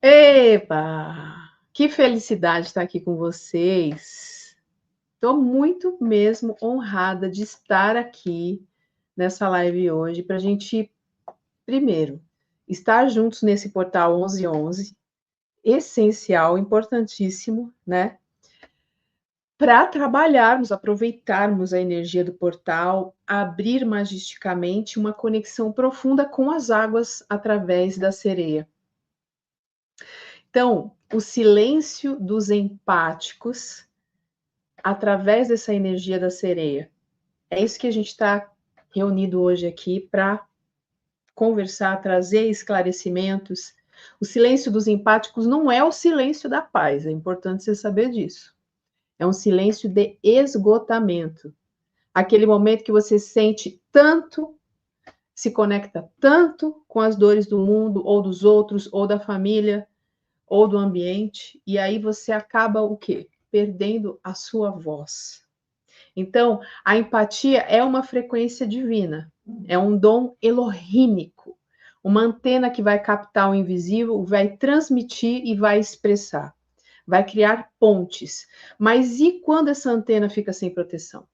Eba! Que felicidade estar aqui com vocês. Estou muito mesmo honrada de estar aqui nessa live hoje para a gente, primeiro, estar juntos nesse portal 1111, essencial, importantíssimo, né? Para trabalharmos, aproveitarmos a energia do portal, abrir magisticamente uma conexão profunda com as águas através da sereia. Então, o silêncio dos empáticos através dessa energia da sereia. É isso que a gente está reunido hoje aqui para conversar, trazer esclarecimentos. O silêncio dos empáticos não é o silêncio da paz, é importante você saber disso. É um silêncio de esgotamento. Aquele momento que você sente tanto, se conecta tanto com as dores do mundo, ou dos outros, ou da família, ou do ambiente, e aí você acaba o quê? Perdendo a sua voz. Então, a empatia é uma frequência divina, é um dom elohímico, uma antena que vai captar o invisível, vai transmitir e vai expressar, vai criar pontes. Mas e quando essa antena fica sem proteção?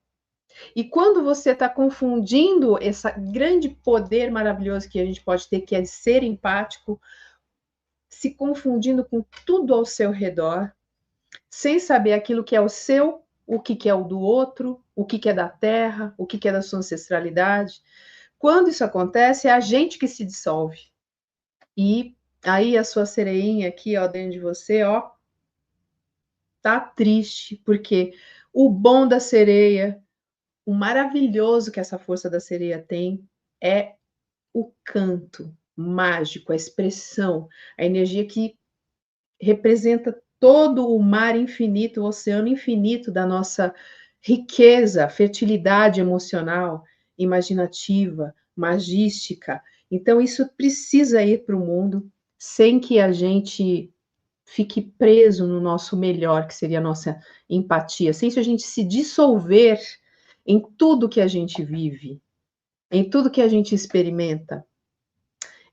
E quando você está confundindo esse grande poder maravilhoso que a gente pode ter, que é ser empático, se confundindo com tudo ao seu redor, sem saber aquilo que é o seu, o que é o do outro, o que é da terra, o que é da sua ancestralidade. Quando isso acontece, é a gente que se dissolve. E aí a sua sereinha aqui, ó, dentro de você, ó, tá triste, porque o bom da sereia, o maravilhoso que essa força da sereia tem, é o canto mágico, a expressão, a energia que representa todo o mar infinito, o oceano infinito da nossa riqueza, fertilidade emocional, imaginativa, magística. Então, isso precisa ir para o mundo sem que a gente fique preso no nosso melhor, que seria a nossa empatia, sem a gente se dissolver em tudo que a gente vive, em tudo que a gente experimenta.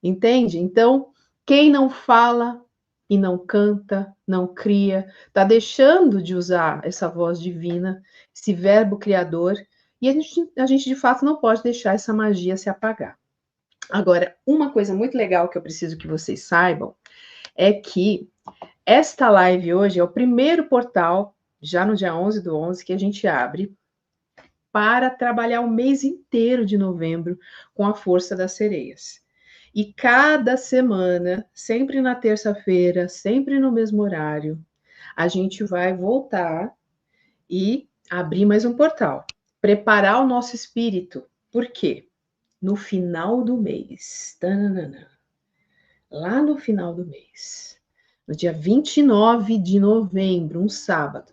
Entende? Então, quem não fala e não canta, não cria, está deixando de usar essa voz divina, esse verbo criador, e a gente de fato não pode deixar essa magia se apagar. Agora, uma coisa muito legal que eu preciso que vocês saibam é que esta live hoje é o primeiro portal, já no dia 11/11, que a gente abre para trabalhar o mês inteiro de novembro com a força das sereias. E cada semana, sempre na terça-feira, sempre no mesmo horário, a gente vai voltar e abrir mais um portal. Preparar o nosso espírito. Por quê? No final do mês, tananana, lá no final do mês, no dia 29 de novembro, um sábado,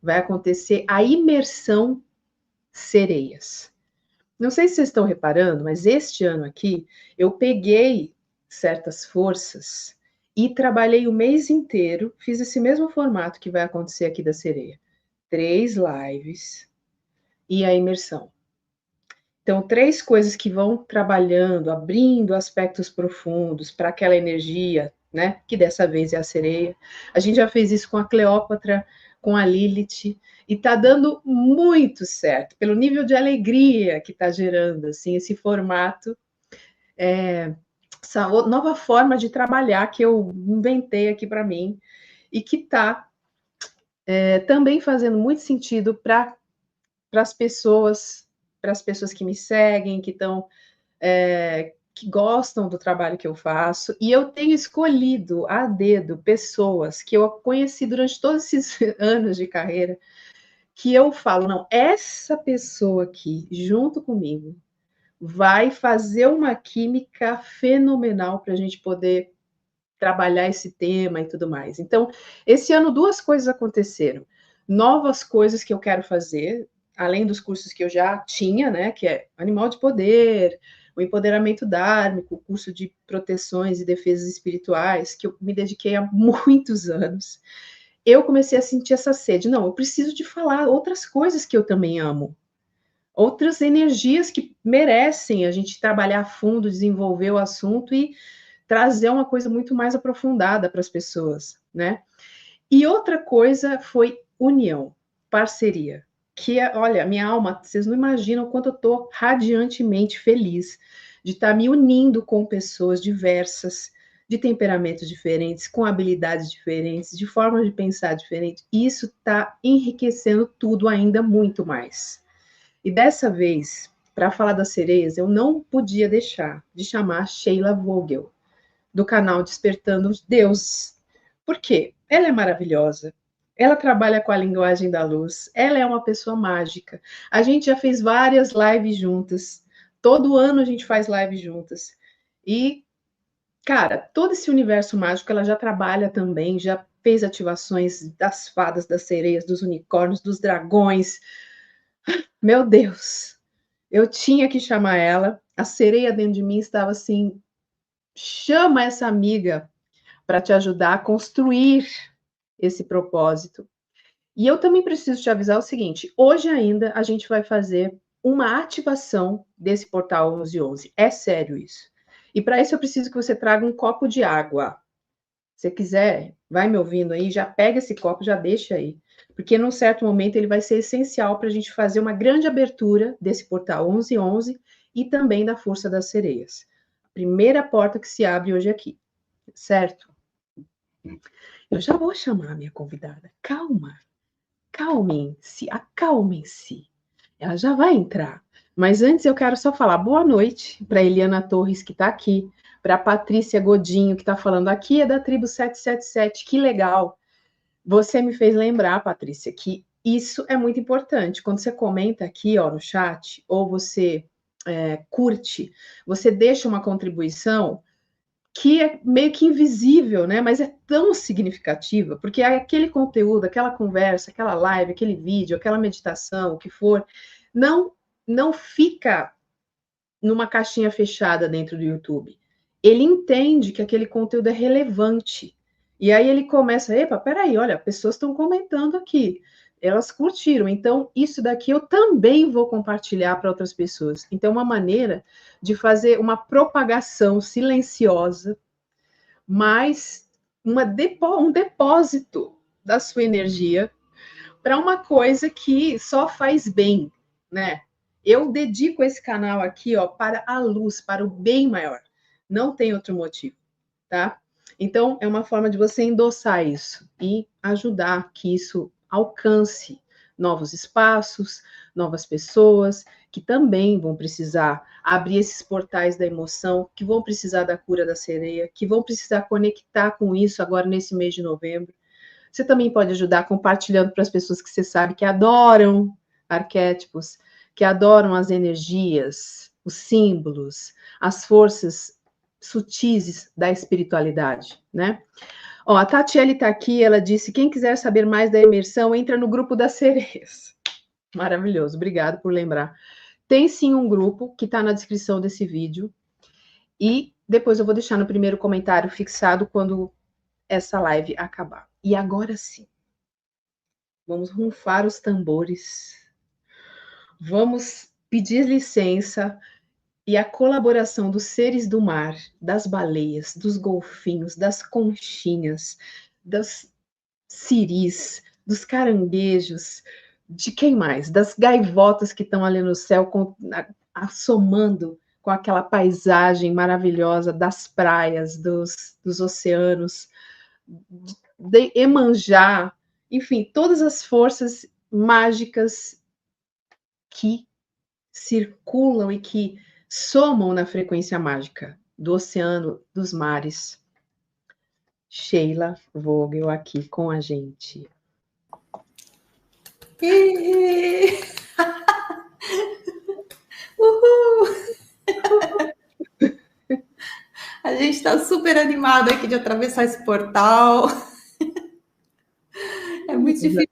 vai acontecer a imersão sereias. Não sei se vocês estão reparando, mas este ano aqui eu peguei certas forças e trabalhei o mês inteiro, fiz esse mesmo formato que vai acontecer aqui da sereia. 3 lives e a imersão. Então, 3 coisas que vão trabalhando, abrindo aspectos profundos para aquela energia, né? Que dessa vez é a sereia. A gente já fez isso com a Cleópatra, com a Lilith, e está dando muito certo, pelo nível de alegria que está gerando, assim, esse formato, essa nova forma de trabalhar que eu inventei aqui para mim, e que está também fazendo muito sentido para as pessoas que me seguem, que estão que gostam do trabalho que eu faço, e eu tenho escolhido a dedo pessoas que eu conheci durante todos esses anos de carreira, que eu falo, não, essa pessoa aqui, junto comigo, vai fazer uma química fenomenal para a gente poder trabalhar esse tema e tudo mais. Então, esse ano 2 coisas aconteceram. Novas coisas que eu quero fazer, além dos cursos que eu já tinha, né, que é Animal de Poder, o Empoderamento Dármico, o curso de proteções e defesas espirituais, que eu me dediquei há muitos anos. Eu comecei a sentir essa sede. Não, eu preciso de falar outras coisas que eu também amo. Outras energias que merecem a gente trabalhar a fundo, desenvolver o assunto e trazer uma coisa muito mais aprofundada para as pessoas, né? E outra coisa foi união, parceria. Que, olha, minha alma, vocês não imaginam o quanto eu estou radiantemente feliz de estar me unindo com pessoas diversas, de temperamentos diferentes, com habilidades diferentes, de formas de pensar diferentes. E isso está enriquecendo tudo ainda muito mais. E dessa vez, para falar das sereias, eu não podia deixar de chamar Sheila Vogel, do canal Despertando os Deuses. Por quê? Ela é maravilhosa. Ela trabalha com a linguagem da luz. Ela é uma pessoa mágica. A gente já fez várias lives juntas. Todo ano a gente faz lives juntas. E, cara, todo esse universo mágico ela já trabalha também, já fez ativações das fadas, das sereias, dos unicórnios, dos dragões. Meu Deus, eu tinha que chamar ela. A sereia dentro de mim estava assim: chama essa amiga para te ajudar a construir esse propósito. E eu também preciso te avisar o seguinte: hoje ainda a gente vai fazer uma ativação desse portal 1111. É sério isso. E para isso eu preciso que você traga um copo de água. Se quiser, vai me ouvindo aí, já pega esse copo, já deixa aí. Porque num certo momento ele vai ser essencial para a gente fazer uma grande abertura desse portal 1111 e também da Força das Sereias. A primeira porta que se abre hoje aqui, certo? Eu já vou chamar a minha convidada. Calma, calmem-se, acalmem-se. Ela já vai entrar. Mas antes eu quero só falar boa noite para Eliana Torres, que está aqui, para Patrícia Godinho, que está falando aqui, é da tribo 777. Que legal. Você me fez lembrar, Patrícia, que isso é muito importante. Quando você comenta aqui ó, no chat, ou você curte, você deixa uma contribuição que é meio que invisível, né? Mas é tão significativa, porque aquele conteúdo, aquela conversa, aquela live, aquele vídeo, aquela meditação, o que for, não fica numa caixinha fechada dentro do YouTube. Ele entende que aquele conteúdo é relevante. E aí ele começa, epa, peraí, olha, pessoas estão comentando aqui, elas curtiram, então isso daqui eu também vou compartilhar para outras pessoas. Então, uma maneira de fazer uma propagação silenciosa, mas um depósito da sua energia para uma coisa que só faz bem, né? Eu dedico esse canal aqui, ó, para a luz, para o bem maior. Não tem outro motivo, tá? Então, é uma forma de você endossar isso e ajudar que isso alcance novos espaços, novas pessoas que também vão precisar abrir esses portais da emoção, que vão precisar da cura da sereia, que vão precisar conectar com isso agora nesse mês de novembro. Você também pode ajudar compartilhando para as pessoas que você sabe que adoram arquétipos, que adoram as energias, os símbolos, as forças sutis da espiritualidade, né? Ó, a Tatiele está aqui, ela disse, quem quiser saber mais da imersão, entra no grupo das sereias. Maravilhoso, obrigado por lembrar. Tem sim um grupo que está na descrição desse vídeo e depois eu vou deixar no primeiro comentário fixado quando essa live acabar. E agora sim, vamos rufar os tambores, vamos pedir licença e a colaboração dos seres do mar, das baleias, dos golfinhos, das conchinhas, das siris, dos caranguejos, de quem mais? Das gaivotas que estão ali no céu, assomando com aquela paisagem maravilhosa das praias, dos oceanos, de Iemanjá, enfim, todas as forças mágicas que circulam e que somam na frequência mágica do oceano, dos mares. Sheila Vogel aqui com a gente. Uhul! A gente está super animado aqui de atravessar esse portal. É muito difícil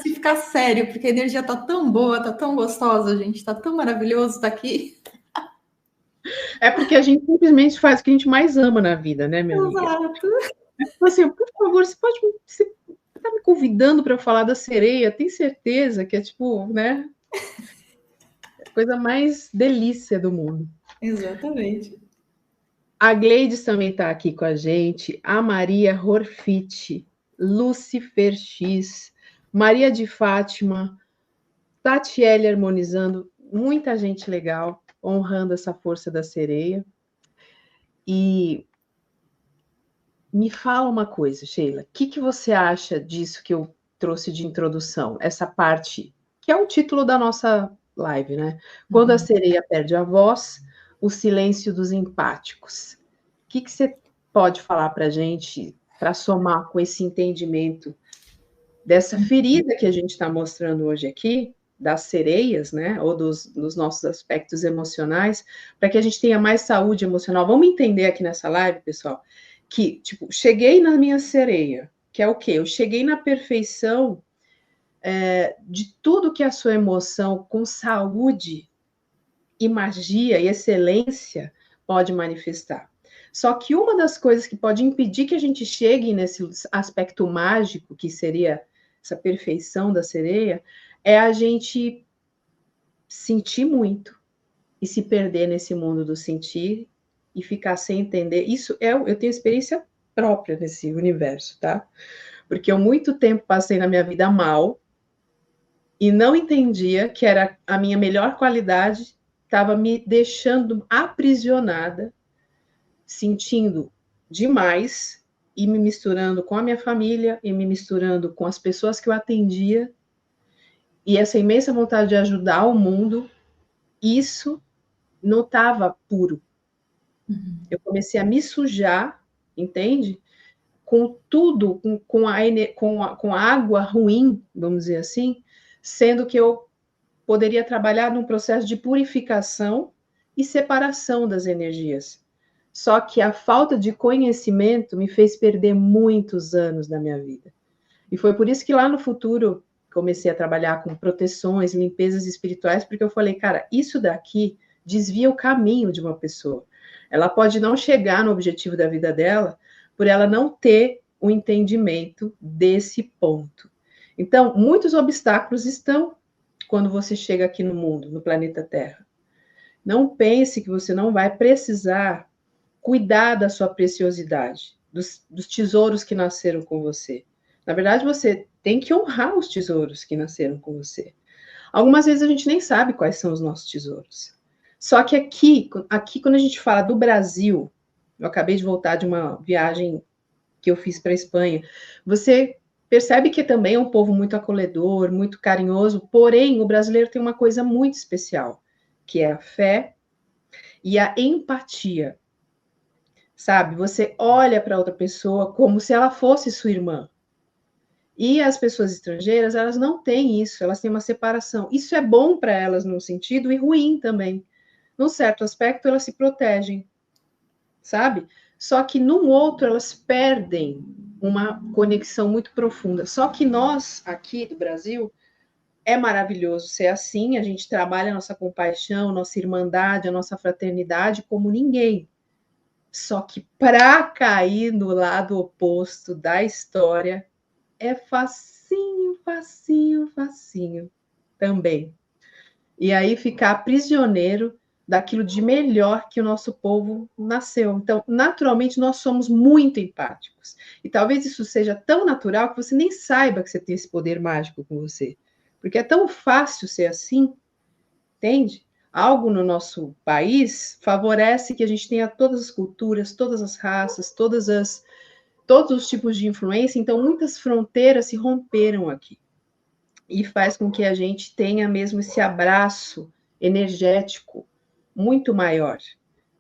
se ficar sério, porque a energia tá tão boa, tá tão gostosa, gente, tá tão maravilhoso estar aqui. É porque a gente simplesmente faz o que a gente mais ama na vida, né, minha amiga? Exato. Assim, por favor, você tá me convidando para eu falar da sereia? Tem certeza que é tipo, né? A coisa mais delícia do mundo. Exatamente. A Gleides também está aqui com a gente, a Maria Horfit, Lucifer X, Maria de Fátima, Tatiele harmonizando, muita gente legal, honrando essa força da sereia. E me fala uma coisa, Sheila, o que você acha disso que eu trouxe de introdução? Essa parte, que é o título da nossa live, né? Quando a sereia perde a voz, o silêncio dos empáticos. O que você pode falar para a gente, para somar com esse entendimento dessa ferida que a gente está mostrando hoje aqui, das sereias, né? Ou dos nossos aspectos emocionais, para que a gente tenha mais saúde emocional. Vamos entender aqui nessa live, pessoal, que, tipo, cheguei na minha sereia, que é o quê? Eu cheguei na perfeição de tudo que a sua emoção, com saúde e magia e excelência, pode manifestar. Só que uma das coisas que pode impedir que a gente chegue nesse aspecto mágico, que seria essa perfeição da sereia, é a gente sentir muito e se perder nesse mundo do sentir e ficar sem entender. Isso eu tenho experiência própria nesse universo, tá? Porque eu muito tempo passei na minha vida mal e não entendia que era a minha melhor qualidade, estava me deixando aprisionada, sentindo demais e me misturando com a minha família e me misturando com as pessoas que eu atendia e essa imensa vontade de ajudar o mundo, isso não estava puro. Eu comecei a me sujar, entende? Com tudo, com a água ruim, vamos dizer assim, sendo que eu poderia trabalhar num processo de purificação e separação das energias. Só que a falta de conhecimento me fez perder muitos anos da minha vida. E foi por isso que lá no futuro comecei a trabalhar com proteções, limpezas espirituais, porque eu falei, cara, isso daqui desvia o caminho de uma pessoa. Ela pode não chegar no objetivo da vida dela por ela não ter o entendimento desse ponto. Então, muitos obstáculos estão quando você chega aqui no mundo, no planeta Terra. Não pense que você não vai precisar cuidar da sua preciosidade, dos tesouros que nasceram com você. Na verdade, você tem que honrar os tesouros que nasceram com você. Algumas vezes a gente nem sabe quais são os nossos tesouros. Só que aqui quando a gente fala do Brasil, eu acabei de voltar de uma viagem que eu fiz para a Espanha, você percebe que também é um povo muito acolhedor, muito carinhoso, porém o brasileiro tem uma coisa muito especial, que é a fé e a empatia. Sabe? Você olha para outra pessoa como se ela fosse sua irmã. E as pessoas estrangeiras, elas não têm isso, elas têm uma separação. Isso é bom para elas num sentido e ruim também. Num certo aspecto, elas se protegem, sabe? Só que num outro, elas perdem uma conexão muito profunda. Só que nós, aqui do Brasil, é maravilhoso ser assim, a gente trabalha a nossa compaixão, nossa irmandade, a nossa fraternidade como ninguém. Só que para cair no lado oposto da história é facinho, facinho, facinho também. E aí ficar prisioneiro daquilo de melhor que o nosso povo nasceu. Então, naturalmente, nós somos muito empáticos. E talvez isso seja tão natural que você nem saiba que você tem esse poder mágico com você. Porque é tão fácil ser assim, entende? Algo no nosso país favorece que a gente tenha todas as culturas, todas as raças, todos os tipos de influência, então muitas fronteiras se romperam aqui. E faz com que a gente tenha mesmo esse abraço energético muito maior.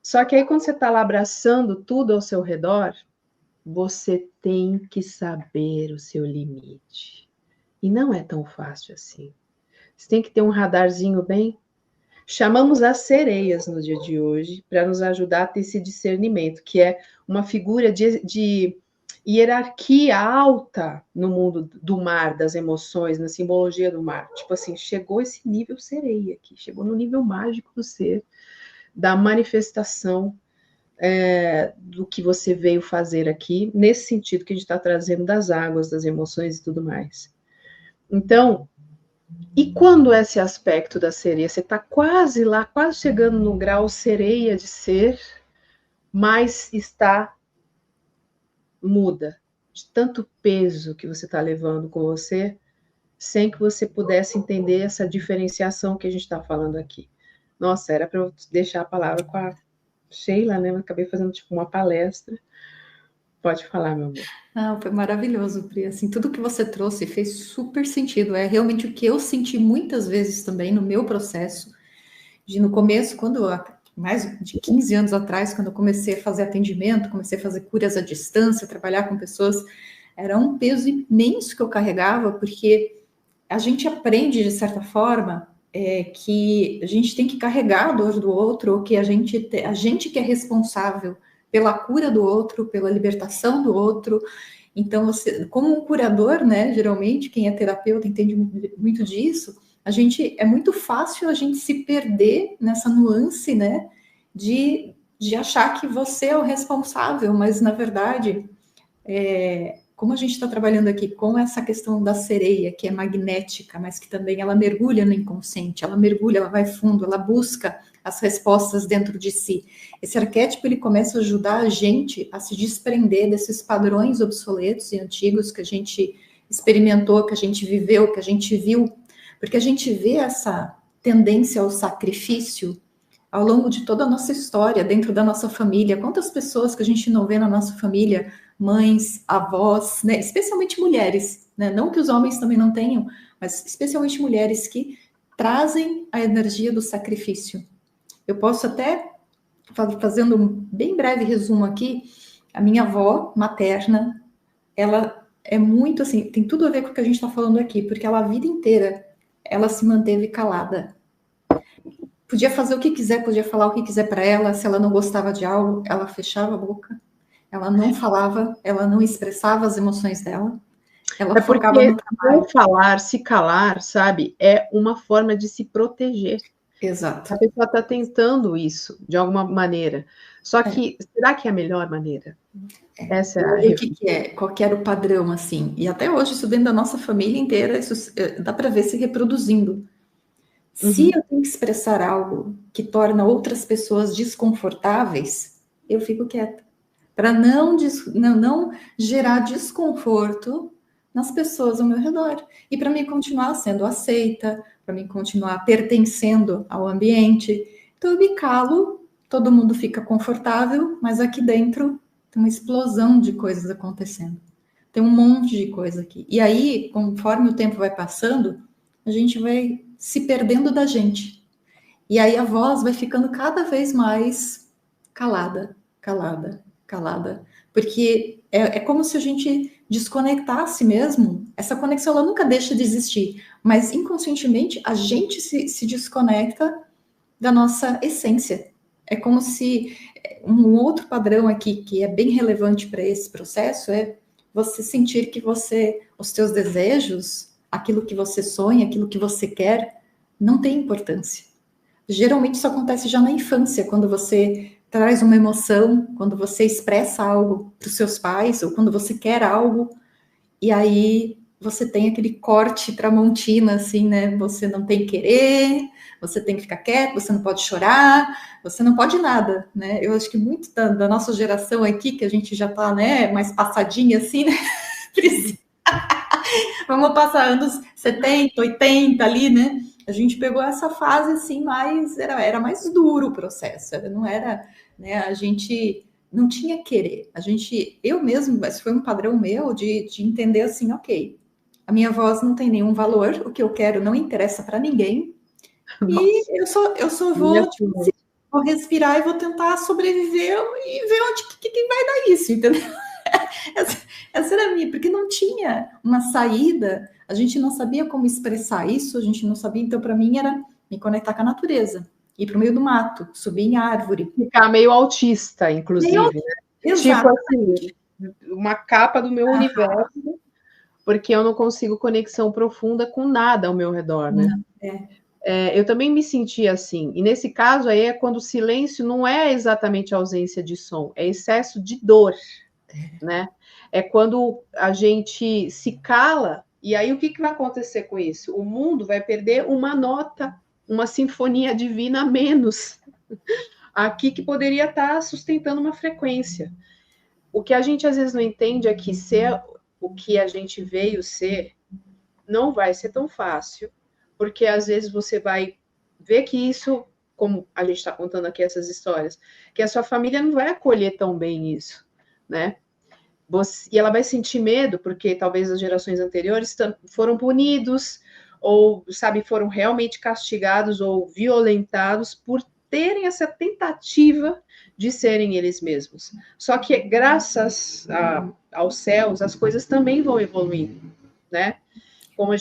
Só que aí quando você está lá abraçando tudo ao seu redor, você tem que saber o seu limite. E não é tão fácil assim. Você tem que ter um radarzinho bem. Chamamos as sereias no dia de hoje para nos ajudar a ter esse discernimento, que é uma figura de hierarquia alta no mundo do mar, das emoções, na simbologia do mar. Tipo assim, chegou esse nível sereia aqui, chegou no nível mágico do ser, da manifestação do que você veio fazer aqui, nesse sentido que a gente está trazendo das águas, das emoções e tudo mais. Então, e quando esse aspecto da sereia, você está quase lá, quase chegando no grau sereia de ser, mais está muda, de tanto peso que você está levando com você, sem que você pudesse entender essa diferenciação que a gente está falando aqui. Nossa, era para eu deixar a palavra com a Sheila, né? Eu acabei fazendo tipo uma palestra. Pode falar, meu amor. Não, foi maravilhoso, Pri. Assim, tudo que você trouxe fez super sentido. É realmente o que eu senti muitas vezes também no meu processo. No começo, mais de 15 anos atrás, quando eu comecei a fazer atendimento, comecei a fazer curas à distância, trabalhar com pessoas, era um peso imenso que eu carregava, porque a gente aprende, de certa forma, que a gente tem que carregar a dor do outro, ou que a gente que é responsável pela cura do outro, pela libertação do outro. Então, você, como um curador, né, geralmente, quem é terapeuta entende muito disso, é muito fácil a gente se perder nessa nuance, né, de achar que você é o responsável, mas, na verdade, como a gente está trabalhando aqui com essa questão da sereia, que é magnética, mas que também ela mergulha no inconsciente, ela mergulha, ela vai fundo, ela busca as respostas dentro de si. Esse arquétipo, ele começa a ajudar a gente a se desprender desses padrões obsoletos e antigos que a gente experimentou, que a gente viveu, que a gente viu, porque a gente vê essa tendência ao sacrifício ao longo de toda a nossa história, dentro da nossa família. Quantas pessoas que a gente não vê na nossa família, mães, avós, né? Especialmente mulheres, né? Não que os homens também não tenham, mas especialmente mulheres que trazem a energia do sacrifício. Eu posso até, fazendo um bem breve resumo aqui, a minha avó materna, ela é muito assim, tem tudo a ver com o que a gente está falando aqui, porque ela a vida inteira, ela se manteve calada. Podia fazer o que quiser, podia falar o que quiser para ela, se ela não gostava de algo, ela fechava a boca, ela não falava, ela não expressava as emoções dela, ela focava no trabalho. Não falar, se calar, sabe, é uma forma de se proteger. Exato. A pessoa está tentando isso, de alguma maneira. Só que, será que é a melhor maneira? Essa é a reflexão. Qual que era o padrão, assim? E até hoje, isso dentro da nossa família inteira, isso dá para ver se reproduzindo. Se eu tenho que expressar algo que torna outras pessoas desconfortáveis, eu fico quieta. Para não gerar desconforto nas pessoas ao meu redor. E para mim continuar sendo aceita, para mim continuar pertencendo ao ambiente. Então eu me calo, todo mundo fica confortável, mas aqui dentro tem uma explosão de coisas acontecendo. Tem um monte de coisa aqui. E aí, conforme o tempo vai passando, a gente vai se perdendo da gente. E aí a voz vai ficando cada vez mais calada, calada, calada. Porque é como se a gente desconectasse mesmo. Essa conexão ela nunca deixa de existir, mas inconscientemente a gente se desconecta da nossa essência. É como se um outro padrão aqui que é bem relevante para esse processo é você sentir que os teus desejos, aquilo que você sonha, aquilo que você quer, não tem importância. Geralmente isso acontece já na infância, quando você traz uma emoção, quando você expressa algo para os seus pais, ou quando você quer algo, e aí você tem aquele corte tramontina, assim, né? Você não tem que querer, você tem que ficar quieto, você não pode chorar, você não pode nada, né? Eu acho que muito da nossa geração aqui, que a gente já tá, né, mais passadinha, assim, né? Vamos passar anos 70, 80 ali, né? A gente pegou essa fase assim, era mais duro o processo, não era, né? A gente não tinha querer. Eu mesmo, mas foi um padrão meu de entender assim, ok, a minha voz não tem nenhum valor, o que eu quero não interessa para ninguém. Nossa. E eu só vou, tipo, assim, vou respirar e vou tentar sobreviver e ver onde que vai dar isso, entendeu? Essa era a minha, porque não tinha uma saída, a gente não sabia como expressar isso, a gente não sabia, então para mim era me conectar com a natureza, ir para o meio do mato, subir em árvore. Ficar meio autista, inclusive, né? Exato. Tipo assim, uma capa do meu universo, porque eu não consigo conexão profunda com nada ao meu redor, né? Eu também me senti assim, e nesse caso aí é quando o silêncio não é exatamente ausência de som, é excesso de dor, né? É quando a gente se cala, e aí o que vai acontecer com isso? O mundo vai perder uma nota, uma sinfonia divina a menos, aqui que poderia estar sustentando uma frequência. O que a gente às vezes não entende é que ser o que a gente veio ser não vai ser tão fácil, porque às vezes você vai ver que isso, como a gente está contando aqui essas histórias, que a sua família não vai acolher tão bem isso, né? E ela vai sentir medo, porque talvez as gerações anteriores foram punidos, ou, sabe, foram realmente castigados ou violentados por terem essa tentativa de serem eles mesmos. Só que graças aos céus, as coisas também vão evoluindo, né? Como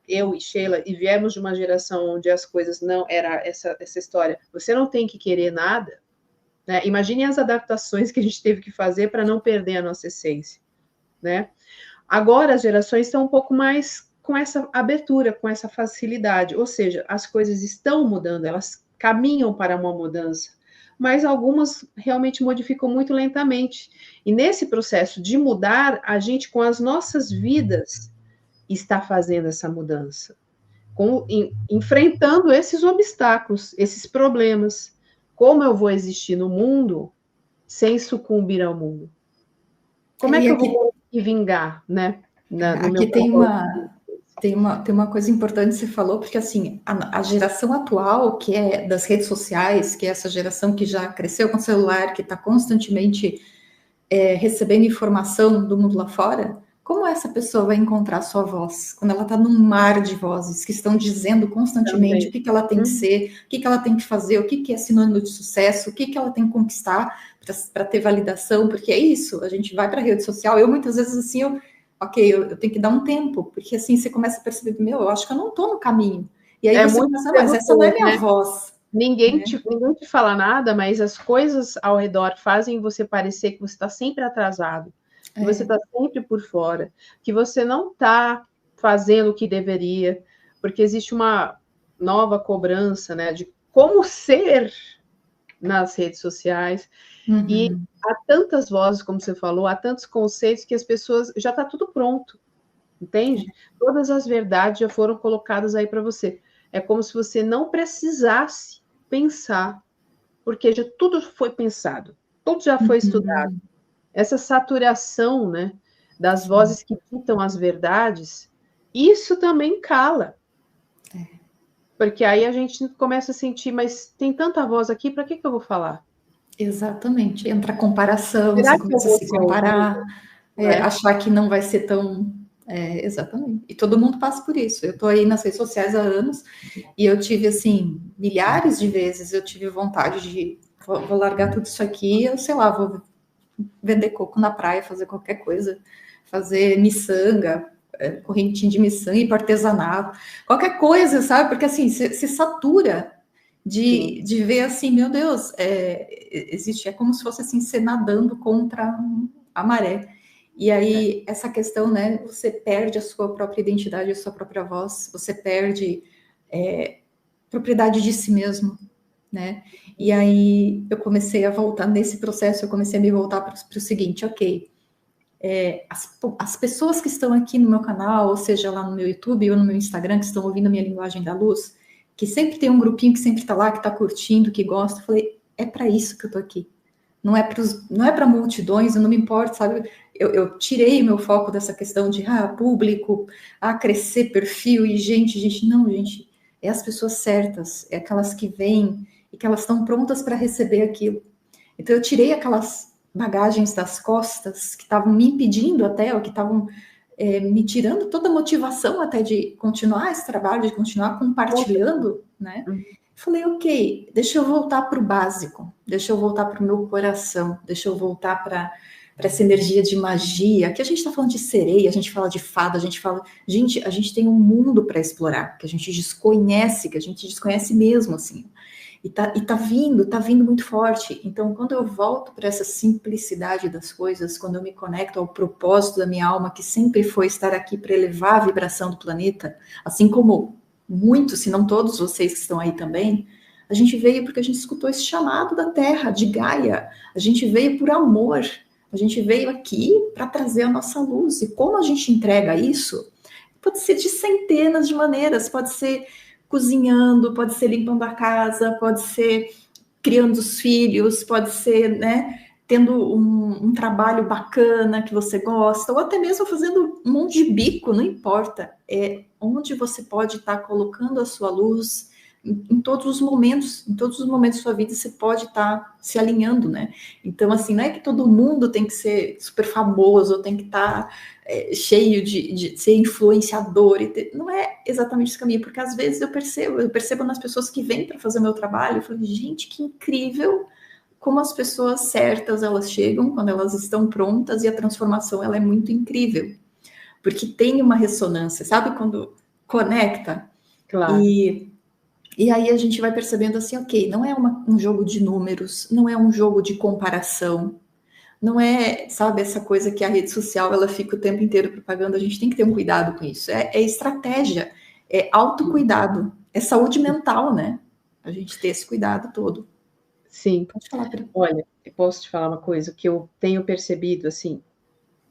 eu e Sheila, e viemos de uma geração onde as coisas não era essa história. Você não tem que querer nada, né? Imagine as adaptações que a gente teve que fazer para não perder a nossa essência, né? Agora as gerações estão um pouco mais com essa abertura, com essa facilidade, ou seja, as coisas estão mudando, elas caminham para uma mudança, mas algumas realmente modificam muito lentamente. E nesse processo de mudar, a gente, com as nossas vidas, está fazendo essa mudança, enfrentando esses obstáculos, esses problemas. Como eu vou existir no mundo sem sucumbir ao mundo? Como é que eu vou me vingar, né? Aqui tem uma coisa importante que você falou, porque assim, a geração atual, que é das redes sociais, que é essa geração que já cresceu com o celular, que está constantemente recebendo informação do mundo lá fora, como essa pessoa vai encontrar a sua voz? Quando ela está num mar de vozes que estão dizendo constantemente o que ela tem que ser, o que ela tem que fazer, o que é sinônimo de sucesso, o que ela tem que conquistar para ter validação, porque é isso, a gente vai para a rede social, eu muitas vezes assim, eu tenho que dar um tempo, porque assim você começa a perceber, eu acho que eu não estou no caminho. E aí você pensa, mas essa não é minha voz. Ninguém te fala nada, mas as coisas ao redor fazem você parecer que você está sempre atrasado, que você está sempre por fora, que você não está fazendo o que deveria, porque existe uma nova cobrança, né, de como ser nas redes sociais. E há tantas vozes, como você falou, há tantos conceitos que as pessoas já está tudo pronto, entende? Todas as verdades já foram colocadas aí para você. É como se você não precisasse pensar, porque já tudo foi pensado, tudo já foi estudado. Essa saturação, né, das vozes que ditam as verdades, isso também cala. Porque aí a gente começa a sentir, mas tem tanta voz aqui, para que eu vou falar? Exatamente, entra a comparação, você começa a se comparar, achar que não vai ser tão... exatamente, e todo mundo passa por isso. Eu tô aí nas redes sociais há anos, e eu tive, assim, milhares de vezes, eu tive vontade de, vou largar tudo isso aqui, eu sei lá, vou vender coco na praia, fazer qualquer coisa, fazer miçanga, correntinha de miçanga, ir para artesanato, qualquer coisa, sabe? Porque, assim, se satura de ver assim, meu Deus, existe, é como se fosse assim, você nadando contra a maré. E aí, essa questão, né, você perde a sua própria identidade, a sua própria voz, você perde propriedade de si mesmo, né? E aí, eu comecei a voltar nesse processo, eu comecei a me voltar para o seguinte, ok, as pessoas que estão aqui no meu canal, ou seja, lá no meu YouTube ou no meu Instagram, que estão ouvindo a minha linguagem da luz, que sempre tem um grupinho que sempre está lá, que está curtindo, que gosta. Eu falei, é para isso que eu tô aqui. Não é para multidões, eu não me importo, sabe? Eu tirei meu foco dessa questão de público, crescer perfil e gente. Não, gente, é as pessoas certas, é aquelas que vêm e que elas estão prontas para receber aquilo. Então eu tirei aquelas bagagens das costas que estavam me impedindo até, ou que estavam me tirando toda a motivação até de continuar esse trabalho, de continuar compartilhando, né? Falei, ok, deixa eu voltar para o básico, deixa eu voltar para o meu coração, deixa eu voltar para essa energia de magia, que a gente está falando de sereia, a gente fala de fada, a gente fala... Gente, a gente tem um mundo para explorar, que a gente desconhece mesmo, assim. E tá vindo muito forte. Então, quando eu volto para essa simplicidade das coisas, quando eu me conecto ao propósito da minha alma, que sempre foi estar aqui para elevar a vibração do planeta, assim como muitos, se não todos vocês que estão aí também, a gente veio porque a gente escutou esse chamado da Terra, de Gaia. A gente veio por amor. A gente veio aqui para trazer a nossa luz. E como a gente entrega isso? Pode ser de centenas de maneiras. Pode ser cozinhando, pode ser limpando a casa, pode ser criando os filhos, pode ser, né, tendo um trabalho bacana que você gosta, ou até mesmo fazendo um monte de bico, não importa. É onde você pode estar colocando a sua luz em todos os momentos da sua vida você pode estar se alinhando, né? Então, assim, não é que todo mundo tem que ser super famoso, ou tem que estar cheio de ser influenciador, não é exatamente esse caminho, porque às vezes eu percebo nas pessoas que vêm para fazer o meu trabalho, eu falo, gente, que incrível como as pessoas certas, elas chegam quando elas estão prontas, e a transformação, ela é muito incrível, porque tem uma ressonância, sabe? Quando conecta, Claro. E aí a gente vai percebendo assim, ok, não é um jogo de números, não é um jogo de comparação, não é, sabe, essa coisa que a rede social, ela fica o tempo inteiro propagando, a gente tem que ter um cuidado com isso, é estratégia, é autocuidado, é saúde mental, né? A gente ter esse cuidado todo. Sim. Pode falar, Pri. Olha, eu posso te falar uma coisa que eu tenho percebido, assim,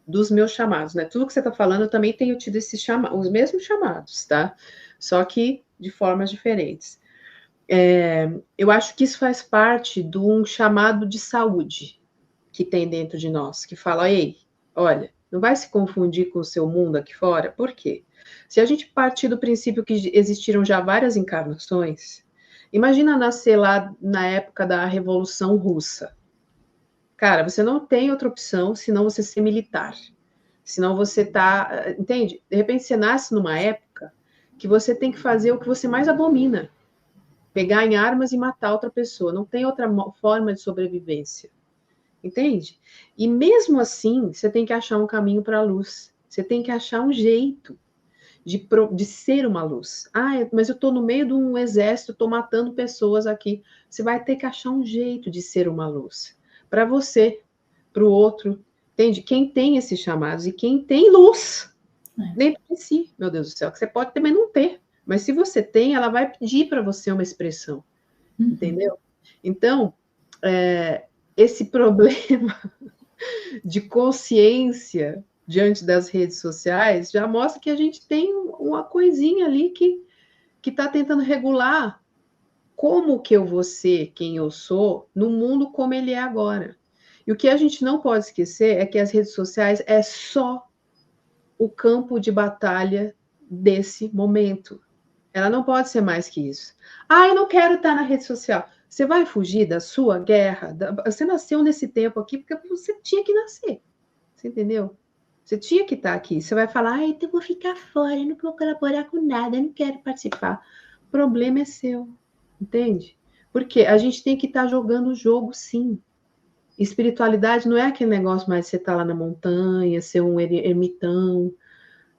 dos meus chamados, né? Tudo que você está falando, eu também tenho tido esses chamados, os mesmos chamados, tá? Só que de formas diferentes. Eu acho que isso faz parte de um chamado de saúde que tem dentro de nós, que fala, ei, olha, não vai se confundir com o seu mundo aqui fora, por quê? Se a gente partir do princípio que existiram já várias encarnações, imagina nascer lá na época da Revolução Russa. Cara, você não tem outra opção senão você ser militar. Senão você tá, entende? De repente você nasce numa época que você tem que fazer o que você mais abomina. Pegar em armas e matar outra pessoa. Não tem outra forma de sobrevivência. Entende? E mesmo assim, você tem que achar um caminho para a luz. Você tem que achar um jeito de ser uma luz. Ah, mas eu estou no meio de um exército, estou matando pessoas aqui. Você vai ter que achar um jeito de ser uma luz. Para você, para o outro. Entende? Quem tem esses chamados e quem tem luz dentro de si, meu Deus do céu, que você pode também não ter. Mas se você tem, ela vai pedir para você uma expressão. Entendeu? Então, esse problema de consciência diante das redes sociais já mostra que a gente tem uma coisinha ali que está tentando regular como que eu vou ser quem eu sou no mundo como ele é agora. E o que a gente não pode esquecer é que as redes sociais é só o campo de batalha desse momento. Ela não pode ser mais que isso. Ah, eu não quero estar na rede social. Você vai fugir da sua guerra? Você nasceu nesse tempo aqui porque você tinha que nascer. Você entendeu? Você tinha que estar aqui. Você vai falar, ah, então eu vou ficar fora, eu não vou colaborar com nada, eu não quero participar. O problema é seu, entende? Porque a gente tem que estar jogando o jogo, sim. Espiritualidade não é aquele negócio mais de você estar lá na montanha, ser um ermitão.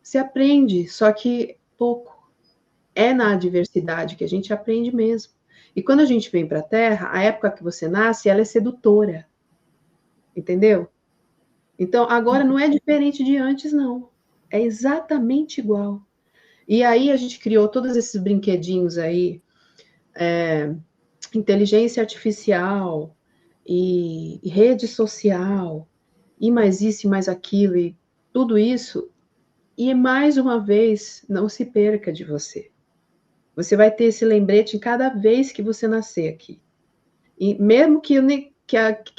Você aprende, só que pouco. É na adversidade que a gente aprende mesmo. E quando a gente vem para a Terra, a época que você nasce, ela é sedutora. Entendeu? Então, agora não é diferente de antes, não. É exatamente igual. E aí a gente criou todos esses brinquedinhos aí, inteligência artificial e rede social, e mais isso e mais aquilo, e tudo isso. E mais uma vez, não se perca de você. Você vai ter esse lembrete em cada vez que você nascer aqui. E mesmo que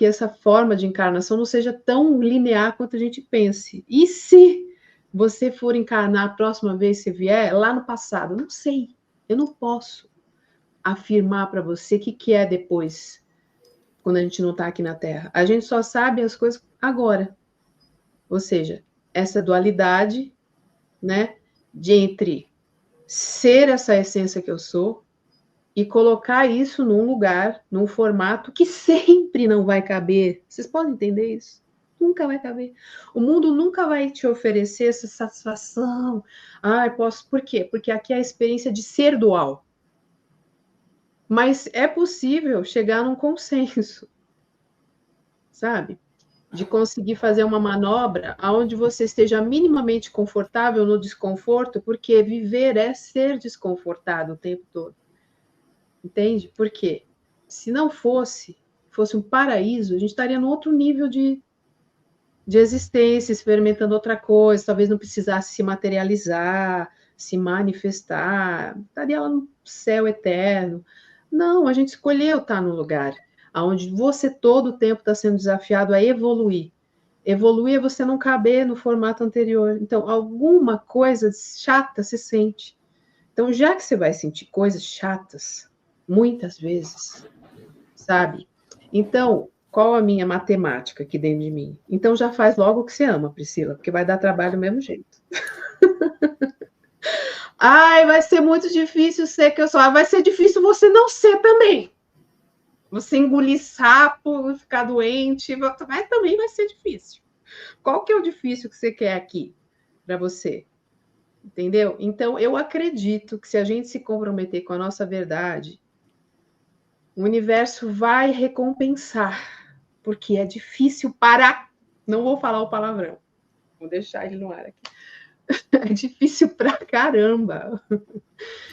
essa forma de encarnação não seja tão linear quanto a gente pense. E se você for encarnar a próxima vez que você vier, lá no passado? Não sei. Eu não posso afirmar para você o que é depois, quando a gente não está aqui na Terra. A gente só sabe as coisas agora. Ou seja, essa dualidade, né, de entre ser essa essência que eu sou e colocar isso num lugar, num formato que sempre não vai caber. Vocês podem entender isso? Nunca vai caber. O mundo nunca vai te oferecer essa satisfação. Ah, eu posso. Por quê? Porque aqui é a experiência de ser dual. Mas é possível chegar num consenso, sabe? De conseguir fazer uma manobra onde você esteja minimamente confortável no desconforto, porque viver é ser desconfortado o tempo todo. Entende? Por quê? Se não fosse um paraíso, a gente estaria num outro nível de existência, experimentando outra coisa, talvez não precisasse se materializar, se manifestar, estaria lá no céu eterno. Não, a gente escolheu estar no lugar onde você todo o tempo está sendo desafiado a evoluir. Evoluir é você não caber no formato anterior. Então, alguma coisa chata se sente. Então, já que você vai sentir coisas chatas, muitas vezes, sabe? Então, qual a minha matemática aqui dentro de mim? Então, já faz logo o que você ama, Priscila, porque vai dar trabalho do mesmo jeito. Ai, vai ser muito difícil ser que eu sou. Vai ser difícil você não ser também. Você engolir sapo, ficar doente, mas também vai ser difícil. Qual que é o difícil que você quer aqui para você? Entendeu? Então, eu acredito que se a gente se comprometer com a nossa verdade, o universo vai recompensar, porque é difícil para... Não vou falar o palavrão, vou deixar ele no ar aqui. É difícil pra caramba.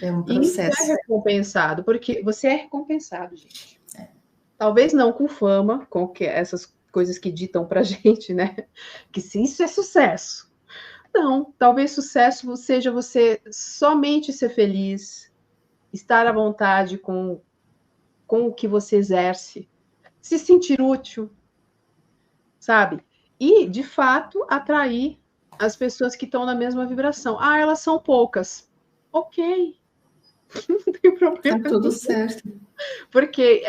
É um E isso processo. é recompensado, porque você é recompensado, gente. Talvez não com fama, com essas coisas que ditam pra gente, né? Que se isso é sucesso. Não, talvez sucesso seja você somente ser feliz, estar à vontade com o que você exerce, se sentir útil, sabe? E, de fato, atrair as pessoas que estão na mesma vibração. Ah, elas são poucas. Ok, não tem problema. Tá tudo certo. Porque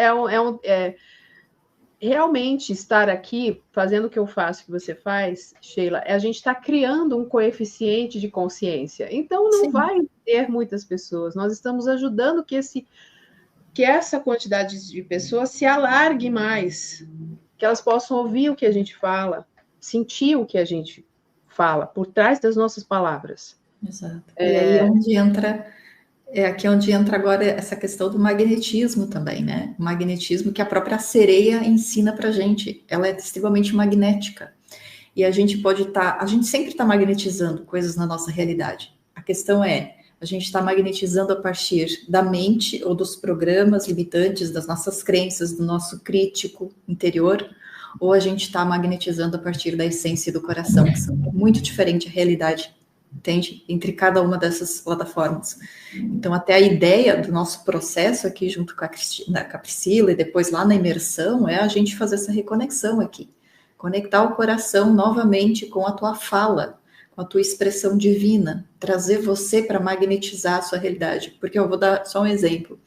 realmente estar aqui fazendo o que eu faço, o que você faz, Sheila, a gente está criando um coeficiente de consciência. Então não vai ter muitas pessoas. Nós estamos ajudando que essa quantidade de pessoas se alargue mais, que elas possam ouvir o que a gente fala, sentir o que a gente fala por trás das nossas palavras. Exato. E aí aqui é onde entra agora essa questão do magnetismo também, né? O magnetismo que a própria sereia ensina pra gente. Ela é extremamente magnética. E a gente a gente sempre está magnetizando coisas na nossa realidade. A questão é, a gente está magnetizando a partir da mente ou dos programas limitantes, das nossas crenças, do nosso crítico interior, ou a gente está magnetizando a partir da essência e do coração, que são muito diferente a realidade, entende? Entre cada uma dessas plataformas. Então, até a ideia do nosso processo aqui, junto com a Priscila, e depois lá na imersão, é a gente fazer essa reconexão aqui. Conectar o coração novamente com a tua fala, com a tua expressão divina, trazer você para magnetizar a sua realidade. Porque eu vou dar só um exemplo.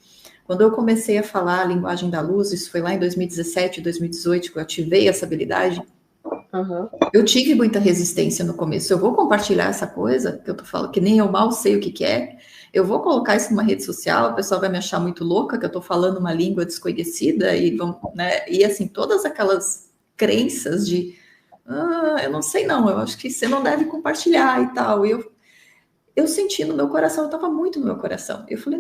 Quando eu comecei a falar a linguagem da luz, isso foi lá em 2017, 2018, que eu ativei essa habilidade, eu tive muita resistência no começo. Eu vou compartilhar essa coisa, que eu tô falando, que nem eu mal sei o que é, eu vou colocar isso numa rede social, a pessoa vai me achar muito louca, que eu tô falando uma língua desconhecida, e né? E assim, todas aquelas crenças de eu não sei não, eu acho que você não deve compartilhar e tal. E eu senti no meu coração, eu estava muito no meu coração. Eu falei,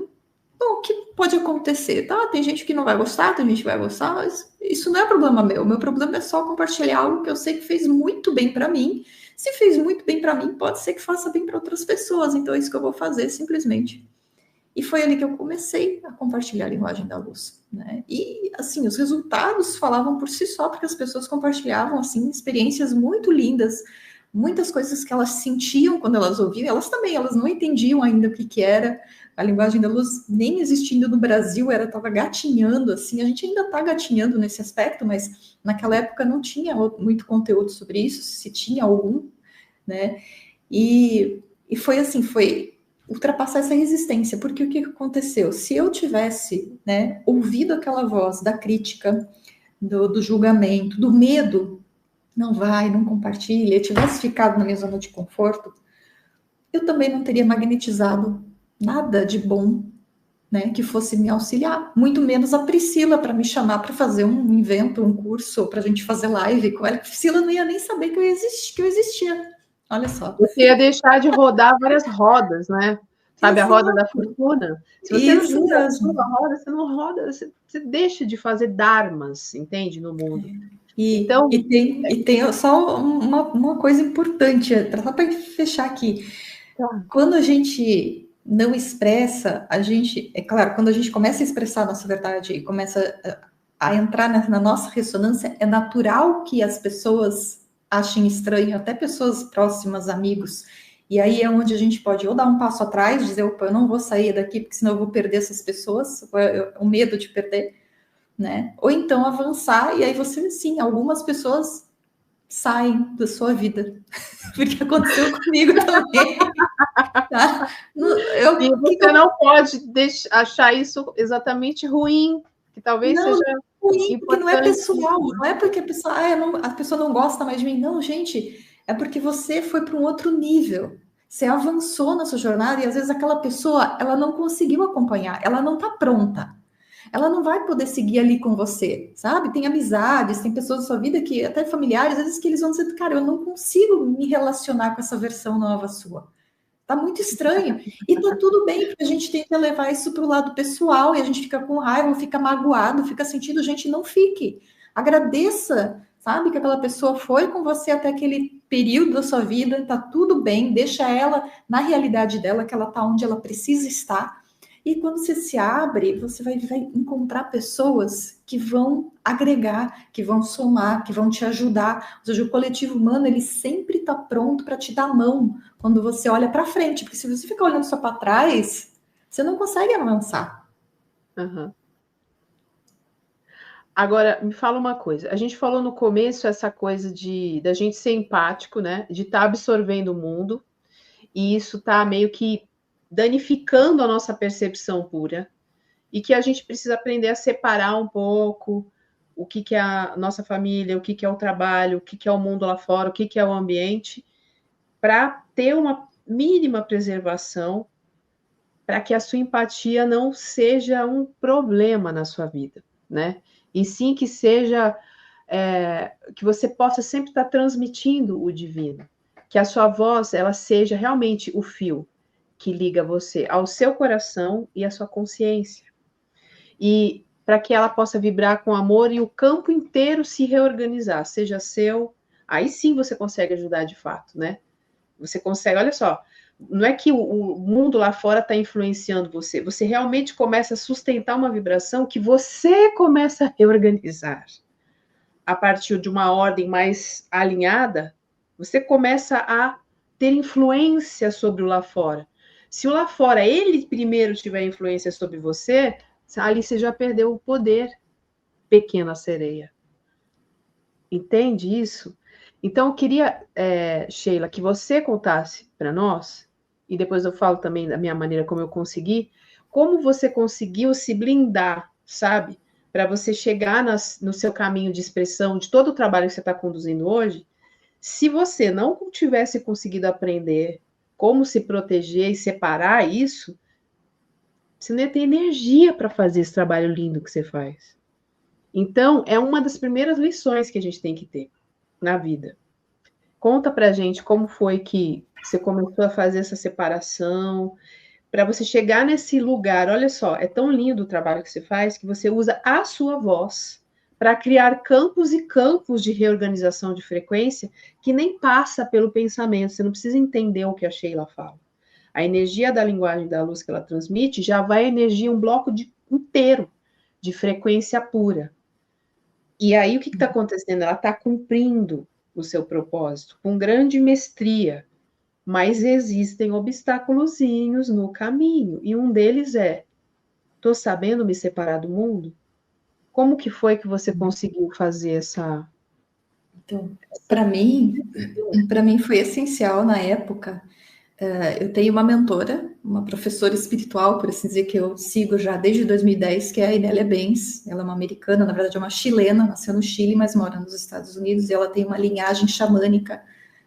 bom, o que pode acontecer? Tá, tem gente que não vai gostar, tem gente que vai gostar, mas isso não é problema meu. O meu problema é só compartilhar algo que eu sei que fez muito bem para mim. Se fez muito bem para mim, pode ser que faça bem para outras pessoas. Então é isso que eu vou fazer, simplesmente. E foi ali que eu comecei a compartilhar a linguagem da luz, né? E, assim, os resultados falavam por si só, porque as pessoas compartilhavam, assim, experiências muito lindas, muitas coisas que elas sentiam quando elas ouviam, elas não entendiam ainda o que era a linguagem da luz, nem existindo no Brasil, estava gatinhando, assim, a gente ainda está gatinhando nesse aspecto, mas naquela época não tinha muito conteúdo sobre isso, se tinha algum, né? E foi assim, foi ultrapassar essa resistência, porque o que aconteceu? Se eu tivesse, né, ouvido aquela voz da crítica, do julgamento, do medo, não vai, não compartilha, eu tivesse ficado na minha zona de conforto, eu também não teria magnetizado nada de bom, né, que fosse me auxiliar, muito menos a Priscila para me chamar para fazer um evento, um curso, para a gente fazer live com ela. A Priscila não ia nem saber que eu existia. Olha só. Você ia deixar de rodar várias rodas, né? Sabe, exato, a roda da fortuna? Se você não gira a sua roda, você não roda, você deixa de fazer dharmas, entende, no mundo. Então, e tem só uma coisa importante, só para fechar aqui. Tá. Quando a gente não expressa, é claro, quando a gente começa a expressar a nossa verdade e começa a entrar na nossa ressonância, é natural que as pessoas achem estranho, até pessoas próximas, amigos, E aí é onde a gente pode ou dar um passo atrás, dizer, opa, eu não vou sair daqui, porque senão eu vou perder essas pessoas, o medo de perder, né? Ou então avançar, e aí você, sim, algumas pessoas saem da sua vida. Porque aconteceu comigo também. Tá? E você não pode achar isso exatamente ruim, que talvez não, seja ruim, porque não é importante. pessoal, não é porque a pessoa, a pessoa não gosta mais de mim. Não, gente, é porque você foi para um outro nível. Você avançou na sua jornada e às vezes aquela pessoa, ela não conseguiu acompanhar, ela não está pronta. Ela não vai poder seguir ali com você, sabe? Tem amizades, tem pessoas da sua vida que, até familiares, às vezes que eles vão dizer, cara, eu não consigo me relacionar com essa versão nova sua. Tá muito estranho. E tá tudo bem, porque a gente tenta levar isso para o lado pessoal e a gente fica com raiva, fica magoado, fica sentindo, gente, não fique. Agradeça, sabe, que aquela pessoa foi com você até aquele período da sua vida, tá tudo bem, deixa ela na realidade dela, que ela tá onde ela precisa estar. E quando você se abre, você vai encontrar pessoas que vão agregar, que vão somar, que vão te ajudar. Ou seja, o coletivo humano, ele sempre está pronto para te dar a mão quando você olha para frente. Porque se você ficar olhando só para trás, você não consegue avançar. Uhum. Agora, me fala uma coisa. A gente falou no começo essa coisa da gente ser empático, né? De estar absorvendo o mundo. E isso está meio que danificando a nossa percepção pura. E que a gente precisa aprender a separar um pouco o que é a nossa família, o que é o trabalho, o que é o mundo lá fora, o que é o ambiente, para ter uma mínima preservação, para que a sua empatia não seja um problema na sua vida, né? E sim que seja que você possa sempre estar transmitindo o divino, que a sua voz ela seja realmente o fio que liga você ao seu coração e à sua consciência. E para que ela possa vibrar com amor e o campo inteiro se reorganizar, seja seu, aí sim você consegue ajudar de fato, né? Você consegue, olha só, não é que o mundo lá fora está influenciando você, você realmente começa a sustentar uma vibração que você começa a reorganizar. A partir de uma ordem mais alinhada, você começa a ter influência sobre o lá fora. Se o lá fora, ele primeiro tiver influência sobre você, ali você já perdeu o poder, pequena sereia. Entende isso? Então, eu queria, Sheila, que você contasse para nós, e depois eu falo também da minha maneira como eu consegui, como você conseguiu se blindar, sabe? Para você chegar no seu caminho de expressão, de todo o trabalho que você está conduzindo hoje, se você não tivesse conseguido aprender como se proteger e separar isso, você não ia ter energia para fazer esse trabalho lindo que você faz. Então, é uma das primeiras lições que a gente tem que ter na vida. Conta pra gente como foi que você começou a fazer essa separação, para você chegar nesse lugar. Olha só, é tão lindo o trabalho que você faz que você usa a sua voz para criar campos e campos de reorganização de frequência que nem passa pelo pensamento. Você não precisa entender o que a Sheila fala. A energia da linguagem da luz que ela transmite já vai energia um bloco inteiro de frequência pura. E aí, o que está acontecendo? Ela está cumprindo o seu propósito com grande mestria, mas existem obstáculozinhos no caminho, e um deles é: estou sabendo me separar do mundo? Como que foi que você conseguiu fazer essa... Então, para mim foi essencial na época. Eu tenho uma mentora, uma professora espiritual, por assim dizer, que eu sigo já desde 2010, que é a Inélia Benz. Ela é uma americana, na verdade é uma chilena, nasceu no Chile, mas mora nos Estados Unidos, e ela tem uma linhagem xamânica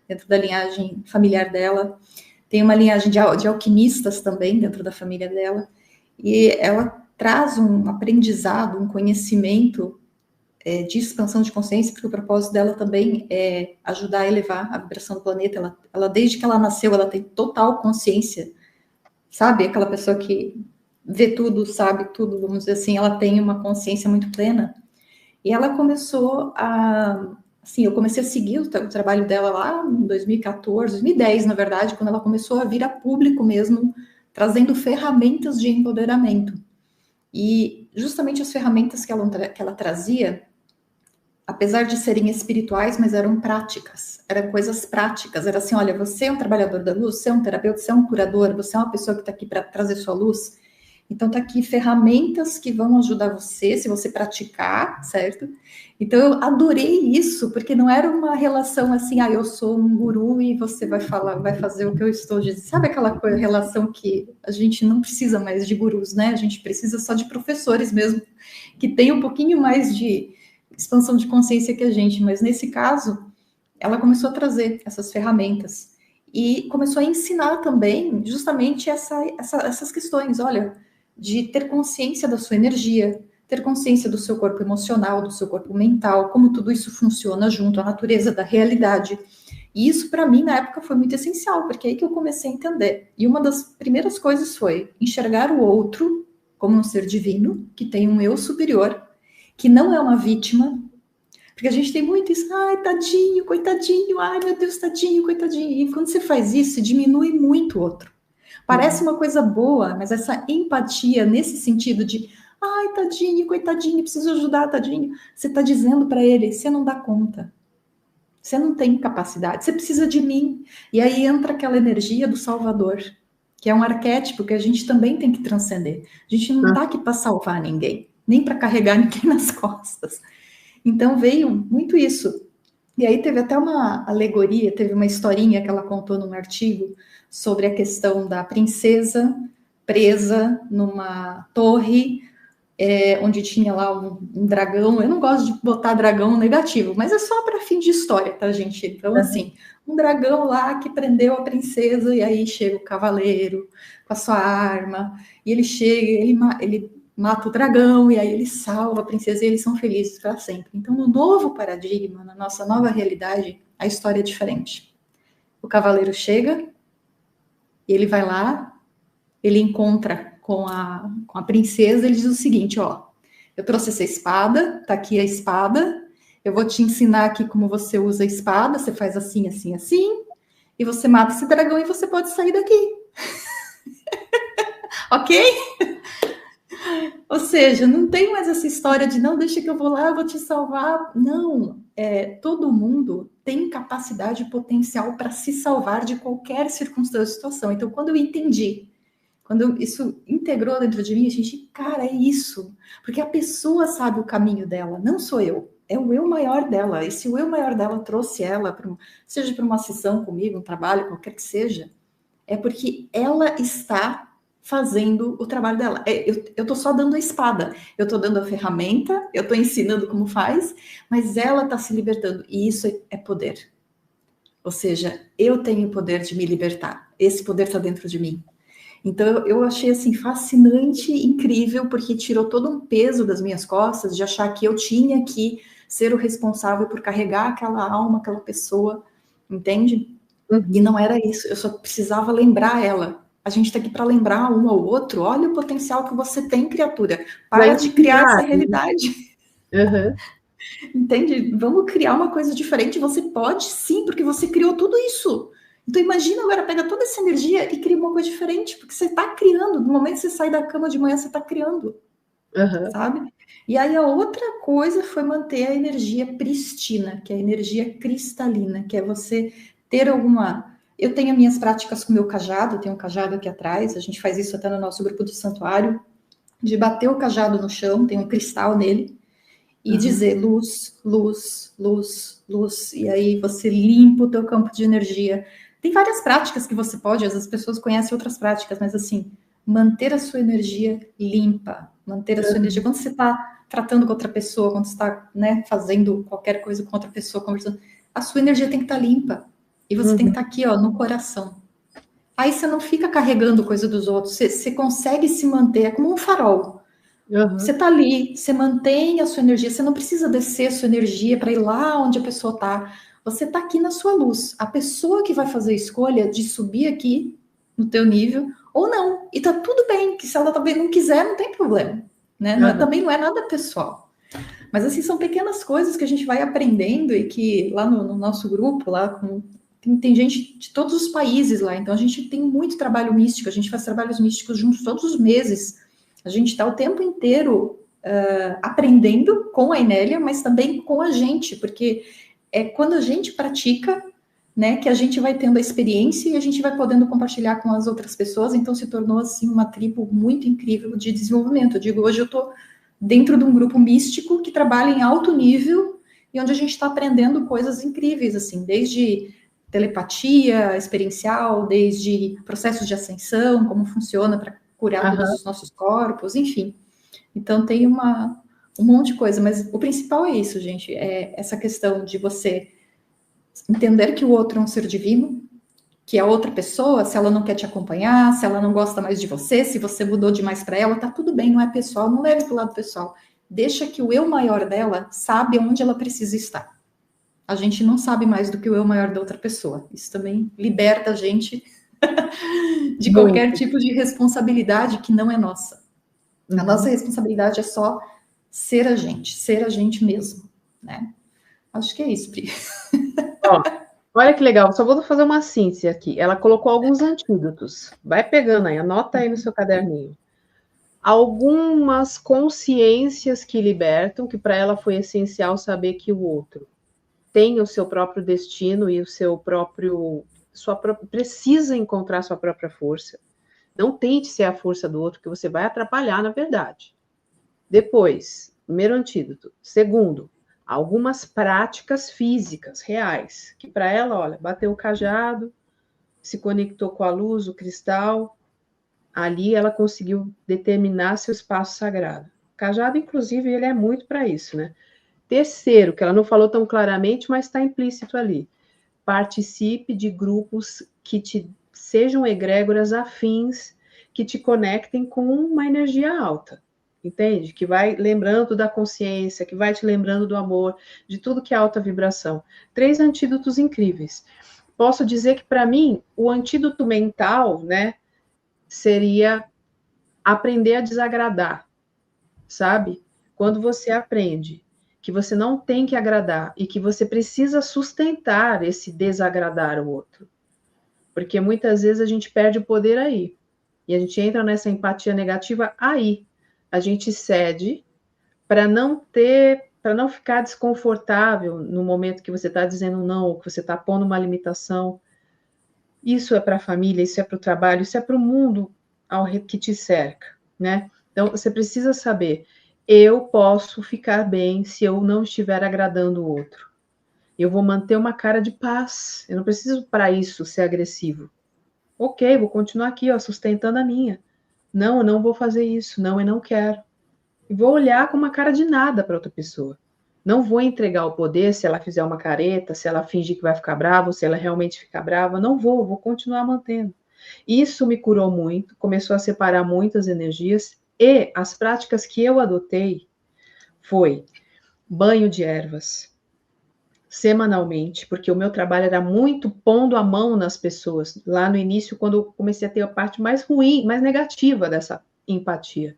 dentro da linhagem familiar dela. Tem uma linhagem de alquimistas também dentro da família dela. E ela traz um aprendizado, um conhecimento de expansão de consciência, porque o propósito dela também é ajudar a elevar a vibração do planeta. Ela, desde que ela nasceu, ela tem total consciência, sabe? Aquela pessoa que vê tudo, sabe tudo, vamos dizer assim, ela tem uma consciência muito plena. E ela começou a... Assim, eu comecei a seguir o trabalho dela lá em 2014, 2010, na verdade, quando ela começou a vir a público mesmo, trazendo ferramentas de empoderamento. E justamente as ferramentas que ela trazia apesar de serem espirituais, mas eram práticas, eram coisas práticas, era assim, olha, você é um trabalhador da luz, você é um terapeuta, você é um curador, você é uma pessoa que está aqui para trazer sua luz, então tá aqui ferramentas que vão ajudar você, se você praticar, certo? Então eu adorei isso, porque não era uma relação assim, ah, eu sou um guru e você vai falar, vai fazer o que eu estou dizendo, sabe aquela coisa, relação que a gente não precisa mais de gurus, né? A gente precisa só de professores mesmo, que tem um pouquinho mais de expansão de consciência que a gente, mas nesse caso, ela começou a trazer essas ferramentas e começou a ensinar também justamente essas questões, olha, de ter consciência da sua energia, ter consciência do seu corpo emocional, do seu corpo mental, como tudo isso funciona junto à natureza da realidade. E isso, para mim, na época, foi muito essencial, porque é aí que eu comecei a entender. E uma das primeiras coisas foi enxergar o outro como um ser divino, que tem um eu superior, que não é uma vítima, porque a gente tem muito isso, ai, tadinho, coitadinho, ai, meu Deus, tadinho, coitadinho. E quando você faz isso, diminui muito o outro. Parece uma coisa boa, mas essa empatia nesse sentido de, ai, tadinho, coitadinho, preciso ajudar, tadinho. Você está dizendo para ele, você não dá conta. Você não tem capacidade, você precisa de mim. E aí entra aquela energia do Salvador, que é um arquétipo que a gente também tem que transcender. A gente não está aqui para salvar ninguém, nem para carregar ninguém nas costas. Então veio muito isso. E aí teve até uma alegoria, teve uma historinha que ela contou num artigo sobre a questão da princesa presa numa torre, onde tinha lá um dragão. Eu não gosto de botar dragão negativo, mas é só para fim de história, tá, gente? Então, assim, um dragão lá que prendeu a princesa, e aí chega o cavaleiro com a sua arma, e ele chega, ele mata o dragão, e aí ele salva a princesa, e eles são felizes para sempre. Então, no novo paradigma, na nossa nova realidade, a história é diferente. O cavaleiro chega, ele vai lá, ele encontra com a princesa, ele diz o seguinte, ó, eu trouxe essa espada, tá aqui a espada, eu vou te ensinar aqui como você usa a espada, você faz assim, assim, assim, e você mata esse dragão e você pode sair daqui. Ok? Ou seja, não tem mais essa história de não, deixa que eu vou lá, eu vou te salvar. Não, todo mundo tem capacidade e potencial para se salvar de qualquer circunstância ou situação. Então, quando eu entendi, quando isso integrou dentro de mim, a gente, cara, é isso. Porque a pessoa sabe o caminho dela, não sou eu. É o eu maior dela. E se o eu maior dela trouxe ela, seja para uma sessão comigo, um trabalho, qualquer que seja, é porque ela está fazendo o trabalho dela. Eu estou só dando a espada, eu estou dando a ferramenta, eu estou ensinando como faz, mas ela está se libertando. E isso é poder. Ou seja, eu tenho o poder de me libertar. Esse poder está dentro de mim. Então, eu achei, assim, fascinante, incrível, porque tirou todo um peso das minhas costas de achar que eu tinha que ser o responsável por carregar aquela alma, aquela pessoa, entende? E não era isso, eu só precisava lembrar ela. A gente está aqui para lembrar um ao outro, olha o potencial que você tem, criatura. Para de criar essa realidade. Uhum. Entende? Vamos criar uma coisa diferente. Você pode sim, porque você criou tudo isso. Então imagina agora, pega toda essa energia e cria uma coisa diferente, porque você está criando. No momento que você sai da cama de manhã, você está criando, sabe? E aí a outra coisa foi manter a energia pristina, que é a energia cristalina, que é você ter alguma... Eu tenho as minhas práticas com o meu cajado, eu tenho um cajado aqui atrás, a gente faz isso até no nosso grupo do santuário, de bater o cajado no chão, tem um cristal nele, e dizer luz, luz, luz, luz, e aí você limpa o teu campo de energia. Tem várias práticas que você pode, as pessoas conhecem outras práticas, mas assim, manter a sua energia limpa, manter a sua energia. Quando você está tratando com outra pessoa, quando você está, né, fazendo qualquer coisa com outra pessoa, conversando, a sua energia tem que estar limpa. E você tem que estar aqui, ó, no coração. Aí você não fica carregando coisa dos outros, você consegue se manter, é como um farol. Você está ali, você mantém a sua energia, você não precisa descer a sua energia para ir lá onde a pessoa está. Você está aqui na sua luz. A pessoa que vai fazer a escolha de subir aqui no teu nível ou não. E tá tudo bem, que se ela também não quiser, não tem problema. Né? Também não é nada pessoal. Mas assim, são pequenas coisas que a gente vai aprendendo e que lá no nosso grupo, lá tem gente de todos os países lá. Então a gente tem muito trabalho místico, a gente faz trabalhos místicos juntos todos os meses. A gente está o tempo inteiro aprendendo com a Enélia, mas também com a gente, porque é quando a gente pratica, né, que a gente vai tendo a experiência e a gente vai podendo compartilhar com as outras pessoas. Então se tornou assim uma tribo muito incrível de desenvolvimento. Eu digo, hoje eu estou dentro de um grupo místico que trabalha em alto nível e onde a gente está aprendendo coisas incríveis, assim, desde telepatia experiencial, desde processos de ascensão, como funciona para curar todos os nossos corpos, enfim. Então tem um monte de coisa, mas o principal é isso, gente, é essa questão de você entender que o outro é um ser divino, que a outra pessoa, se ela não quer te acompanhar, se ela não gosta mais de você, se você mudou demais para ela, tá tudo bem, não é pessoal, não leve pro lado pessoal. Deixa que o eu maior dela sabe onde ela precisa estar. A gente não sabe mais do que o eu maior da outra pessoa. Isso também liberta a gente de qualquer tipo de responsabilidade que não é nossa. A nossa responsabilidade é só ser a gente mesmo, né? Acho que é isso, Pri. Ó, olha que legal, só vou fazer uma síntese aqui. Ela colocou alguns antídotos. Vai pegando aí, anota aí no seu caderninho. Algumas consciências que libertam, que para ela foi essencial saber que o outro tem o seu próprio destino e o seu próprio... precisa encontrar sua própria força. Não tente ser a força do outro, que você vai atrapalhar, na verdade. Depois, primeiro antídoto. Segundo, algumas práticas físicas reais, que para ela, olha, bateu o cajado, se conectou com a luz, o cristal, ali ela conseguiu determinar seu espaço sagrado. O cajado, inclusive, ele é muito para isso, né? Terceiro, que ela não falou tão claramente, mas está implícito ali. Participe de grupos que te sejam egrégoras afins, que te conectem com uma energia alta. Entende? Que vai lembrando da consciência, que vai te lembrando do amor, de tudo que é alta vibração. 3 antídotos incríveis. Posso dizer que, para mim, o antídoto mental, né, seria aprender a desagradar, sabe? Quando você aprende que você não tem que agradar e que você precisa sustentar esse desagradar o outro. Porque muitas vezes a gente perde o poder aí. E a gente entra nessa empatia negativa aí. A gente cede para não ficar desconfortável no momento que você está dizendo não, ou que você está pondo uma limitação. Isso é para a família, isso é para o trabalho, isso é para o mundo que te cerca, né? Então, você precisa saber, eu posso ficar bem se eu não estiver agradando o outro. Eu vou manter uma cara de paz. Eu não preciso, para isso, ser agressivo. Ok, vou continuar aqui, ó, sustentando a minha. Não, eu não vou fazer isso. Não, eu não quero. E vou olhar com uma cara de nada para outra pessoa. Não vou entregar o poder se ela fizer uma careta, se ela fingir que vai ficar brava, se ela realmente ficar brava. Não vou continuar mantendo. Isso me curou muito, começou a separar muitas energias, e as práticas que eu adotei foi banho de ervas semanalmente, porque o meu trabalho era muito pondo a mão nas pessoas, lá no início, quando eu comecei a ter a parte mais ruim, mais negativa dessa empatia,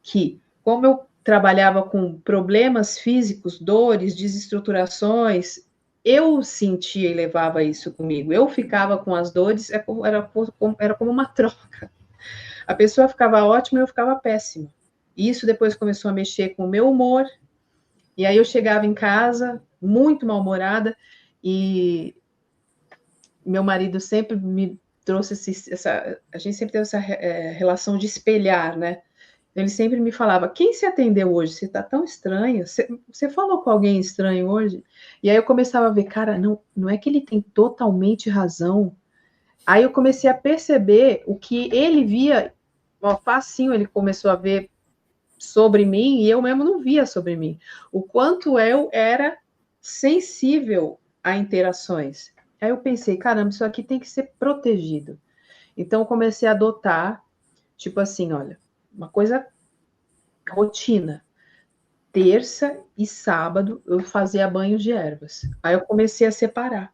que como eu trabalhava com problemas físicos, dores, desestruturações, eu sentia e levava isso comigo. Eu ficava com as dores, era como uma troca. A pessoa ficava ótima e eu ficava péssima. E isso depois começou a mexer com o meu humor. E aí eu chegava em casa muito mal-humorada e meu marido sempre me trouxe a gente sempre teve essa relação de espelhar, né? Ele sempre me falava, quem se atendeu hoje? Você está tão estranha, você falou com alguém estranho hoje? E aí eu começava a ver, cara, não é que ele tem totalmente razão. Aí eu comecei a perceber o que ele via, ó, facinho ele começou a ver sobre mim, e eu mesmo não via sobre mim. O quanto eu era sensível a interações. Aí eu pensei, caramba, isso aqui tem que ser protegido. Então eu comecei a adotar, tipo assim, olha, uma coisa rotina. Terça e sábado eu fazia banho de ervas. Aí eu comecei a separar.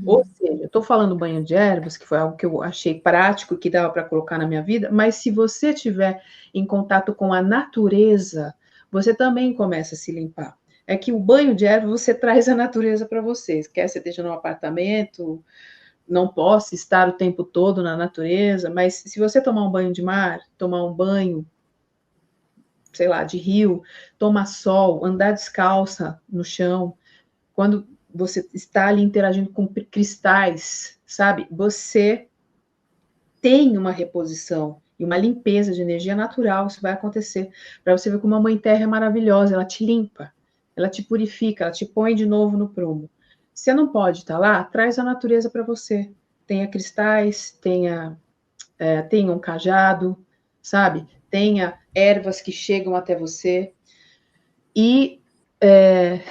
Ou seja, eu estou falando banho de ervas, que foi algo que eu achei prático, que dava para colocar na minha vida, mas se você estiver em contato com a natureza, você também começa a se limpar. É que o banho de ervas, você traz a natureza para você. Quer você esteja num apartamento, não possa estar o tempo todo na natureza, mas se você tomar um banho de mar, tomar um banho sei lá, de rio, tomar sol, andar descalça no chão, quando você está ali interagindo com cristais, sabe? Você tem uma reposição e uma limpeza de energia natural, isso vai acontecer. Para você ver como a Mãe Terra é maravilhosa, ela te limpa, ela te purifica, ela te põe de novo no prumo. Você não pode estar lá, traz a natureza para você. Tenha cristais, tenha um cajado, sabe? Tenha ervas que chegam até você. E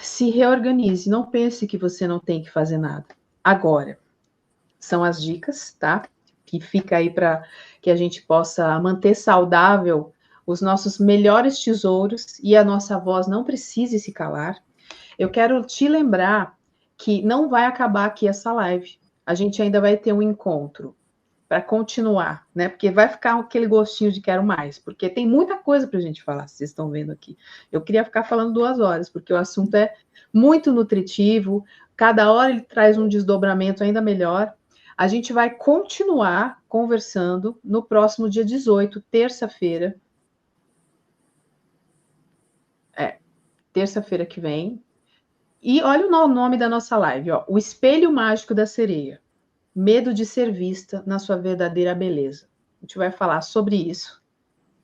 se reorganize, não pense que você não tem que fazer nada. Agora, são as dicas, tá? Que fica aí para que a gente possa manter saudável os nossos melhores tesouros e a nossa voz não precise se calar. Eu quero te lembrar que não vai acabar aqui essa live. A gente ainda vai ter um encontro para continuar, né? Porque vai ficar aquele gostinho de quero mais, porque tem muita coisa para a gente falar, vocês estão vendo aqui. Eu queria ficar falando 2 horas, porque o assunto é muito nutritivo, cada hora ele traz um desdobramento ainda melhor. A gente vai continuar conversando no próximo dia 18, terça-feira. Terça-feira que vem. E olha o nome da nossa live, ó, O Espelho Mágico da Sereia. Medo de ser vista na sua verdadeira beleza. A gente vai falar sobre isso.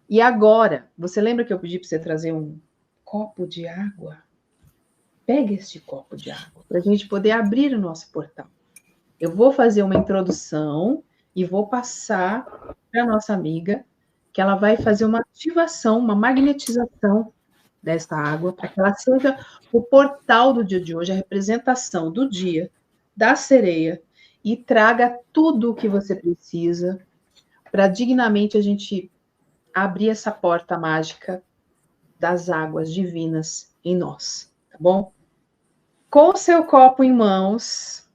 E agora, você lembra que eu pedi para você trazer um copo de água? Pega este copo de água para a gente poder abrir o nosso portal. Eu vou fazer uma introdução e vou passar para a nossa amiga, que ela vai fazer uma ativação, uma magnetização dessa água, para que ela seja o portal do dia de hoje, a representação do dia da sereia, e traga tudo o que você precisa para dignamente a gente abrir essa porta mágica das águas divinas em nós, tá bom? Com o seu copo em mãos,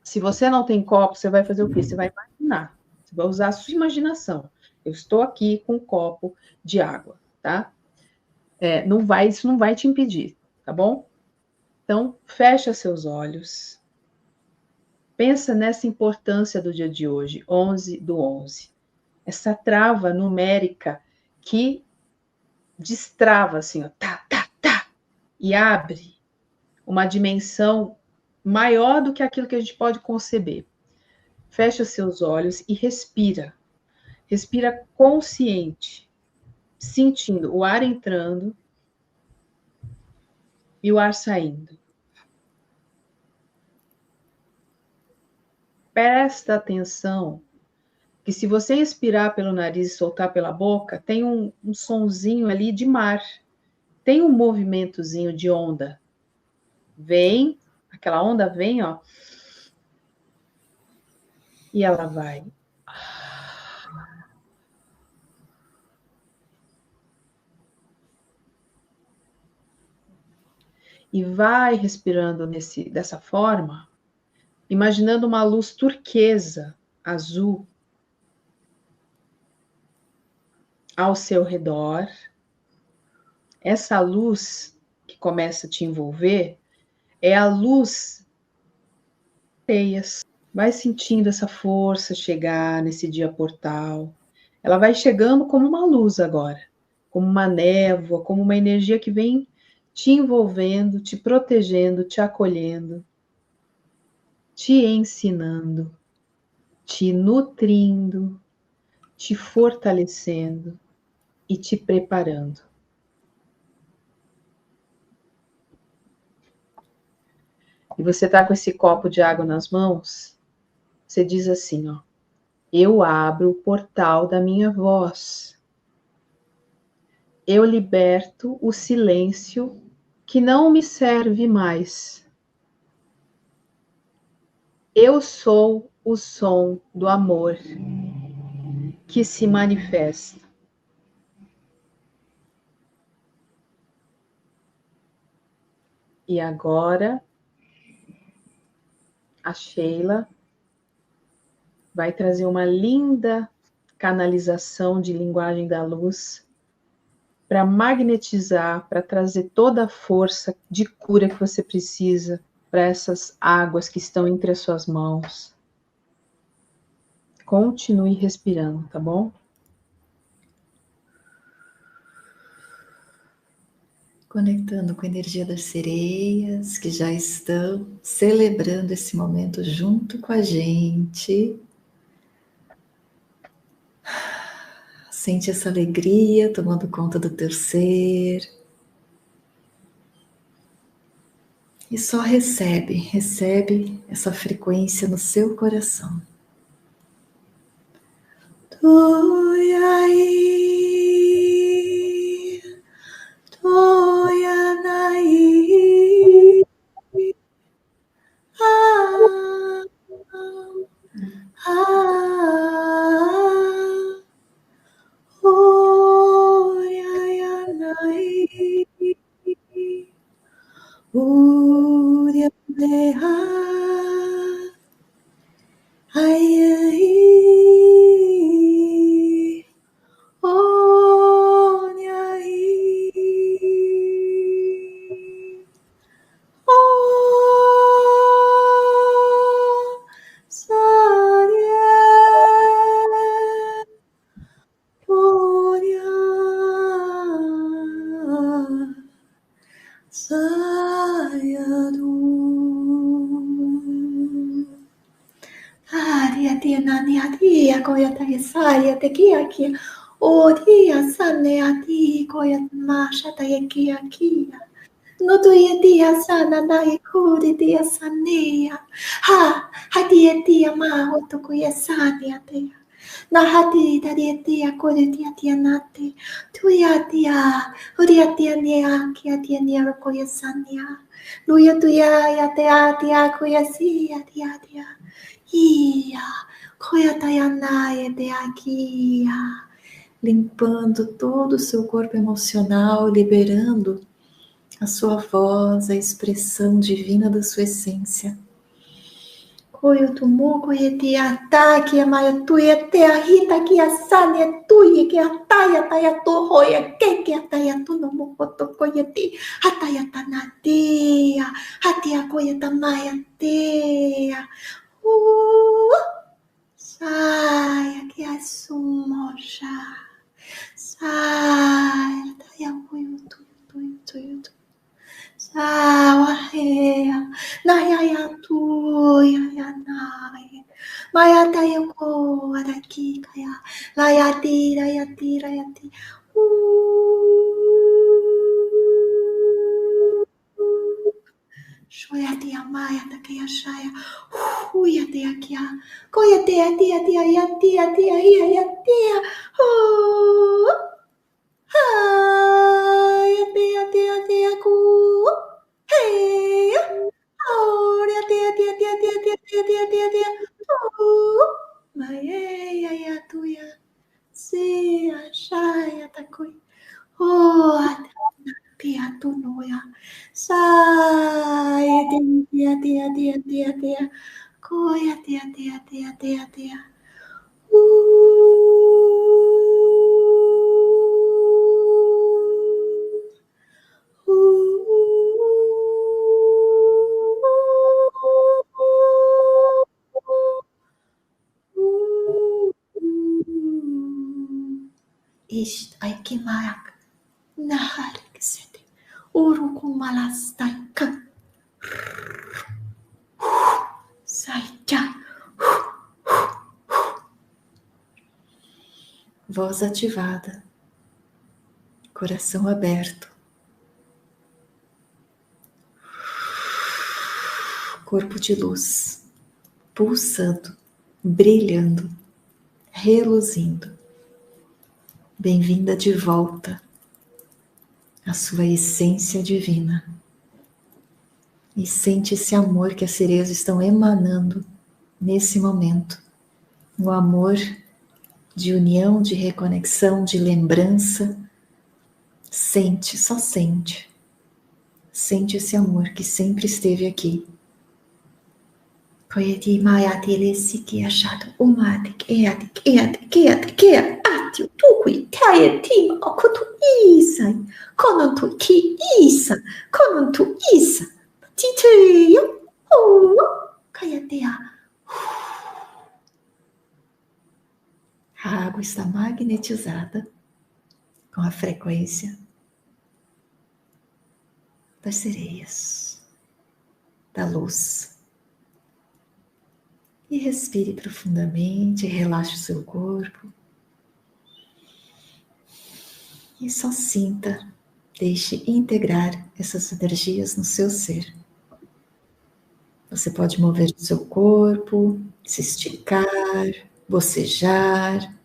se você não tem copo, você vai fazer o quê? Você vai imaginar, você vai usar a sua imaginação. Eu estou aqui com um copo de água, tá? Isso não vai te impedir, tá bom? Então, fecha seus olhos. Pensa nessa importância do dia de hoje, 11/11. Essa trava numérica que destrava assim, ó, tá, tá, tá, e abre uma dimensão maior do que aquilo que a gente pode conceber. Fecha seus olhos e respira. Respira consciente, sentindo o ar entrando e o ar saindo. Presta atenção que se você inspirar pelo nariz e soltar pela boca, tem um sonzinho ali de mar. Tem um movimentozinho de onda. Vem, aquela onda vem, ó. E ela vai. E vai respirando dessa forma, imaginando uma luz turquesa, azul, ao seu redor. Essa luz que começa a te envolver é a luz teias. Vai sentindo essa força chegar nesse dia portal. Ela vai chegando como uma luz agora, como uma névoa, como uma energia que vem te envolvendo, te protegendo, te acolhendo, te ensinando, te nutrindo, te fortalecendo e te preparando. E você está com esse copo de água nas mãos, você diz assim, ó, eu abro o portal da minha voz. Eu liberto o silêncio que não me serve mais. Eu sou o som do amor que se manifesta. E agora, a Sheila vai trazer uma linda canalização de linguagem da luz para magnetizar, para trazer toda a força de cura que você precisa para essas águas que estão entre as suas mãos. Continue respirando, tá bom? conectando com a energia das sereias que já estão celebrando esse momento junto com a gente. Sente essa alegria tomando conta do teu ser. E só recebe essa frequência no seu coração. Tuiai, tuianai, ah, ah, uriaianai, urianeha, ai, ai, no dia dia sana na ikuri dia sanea ha dia dia ma oto kuya sania te na hati dia kore dia nate tuya dia uria dia nea kia dia nea kuya sania luya tuya ya te atia kuya sia dia ia kuya tayana e te akia, limpando todo o seu corpo emocional, liberando a sua voz, a expressão divina da sua essência. Koyo tumu koye te ataque, amaya tuya te ahita que a sane tuya que ataya taya to hoya que ataya tu no mokoto koye te ataya tanatea, hatia koye tamaya tea. Saia que a sumoja. Saia taya koyo tuyo. Sawahea, nayaya tuya ya nai, maya tayo ko araki kaya, layati. Shoya tia maya takaya shaya, huya tia kia, koya tia ya tia ya tia, ya tia ku. Hey, oh, tia. Oh, ya tuya. Se achaya takui. Oh, tia tu noya. Sai, tia. Koya tia. Ist aikimayak naharikisete urukumalastai Saicha. Voz ativada, coração aberto, corpo de luz, pulsando, brilhando, reluzindo. Bem-vinda de volta à sua essência divina. E sente esse amor que as sereias estão emanando nesse momento. Um amor de união, de reconexão, de lembrança. Sente, só sente. Sente esse amor que sempre esteve aqui. Koyeti mayati lesi ki achado umati kia atio tukui taeti okutu isai konontu ki isa konontu isa titeyo kayatea. A água está magnetizada com a frequência das sereias, da luz. E respire profundamente, relaxe o seu corpo. E só sinta, deixe integrar essas energias no seu ser. Você pode mover o seu corpo, se esticar, bocejar.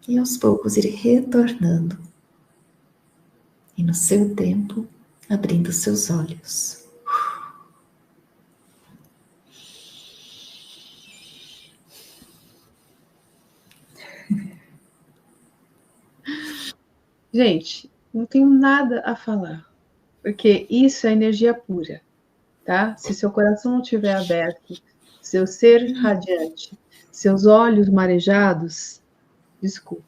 E aos poucos ir retornando. E no seu tempo, abrindo seus olhos. Gente, não tenho nada a falar, porque isso é energia pura, tá? Se seu coração não estiver aberto, seu ser radiante, seus olhos marejados, desculpa,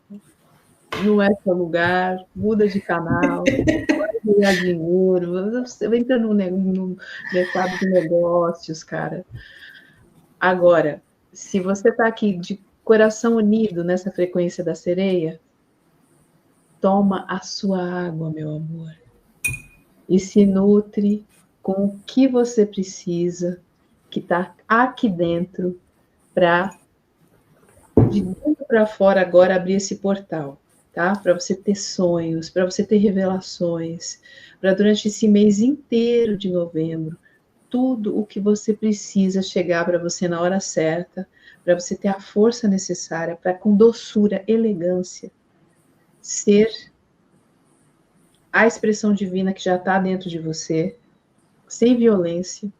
não é seu lugar, muda de canal, vai ganhar dinheiro, você entra no mercado de negócios, cara. Agora, se você está aqui de coração unido nessa frequência da sereia, toma a sua água, meu amor, e se nutre com o que você precisa, que está aqui dentro, para de dentro para fora agora abrir esse portal, tá? Para você ter sonhos, para você ter revelações, para durante esse mês inteiro de novembro, tudo o que você precisa chegar para você na hora certa, para você ter a força necessária, para com doçura, elegância, ser a expressão divina que já está dentro de você, sem violência,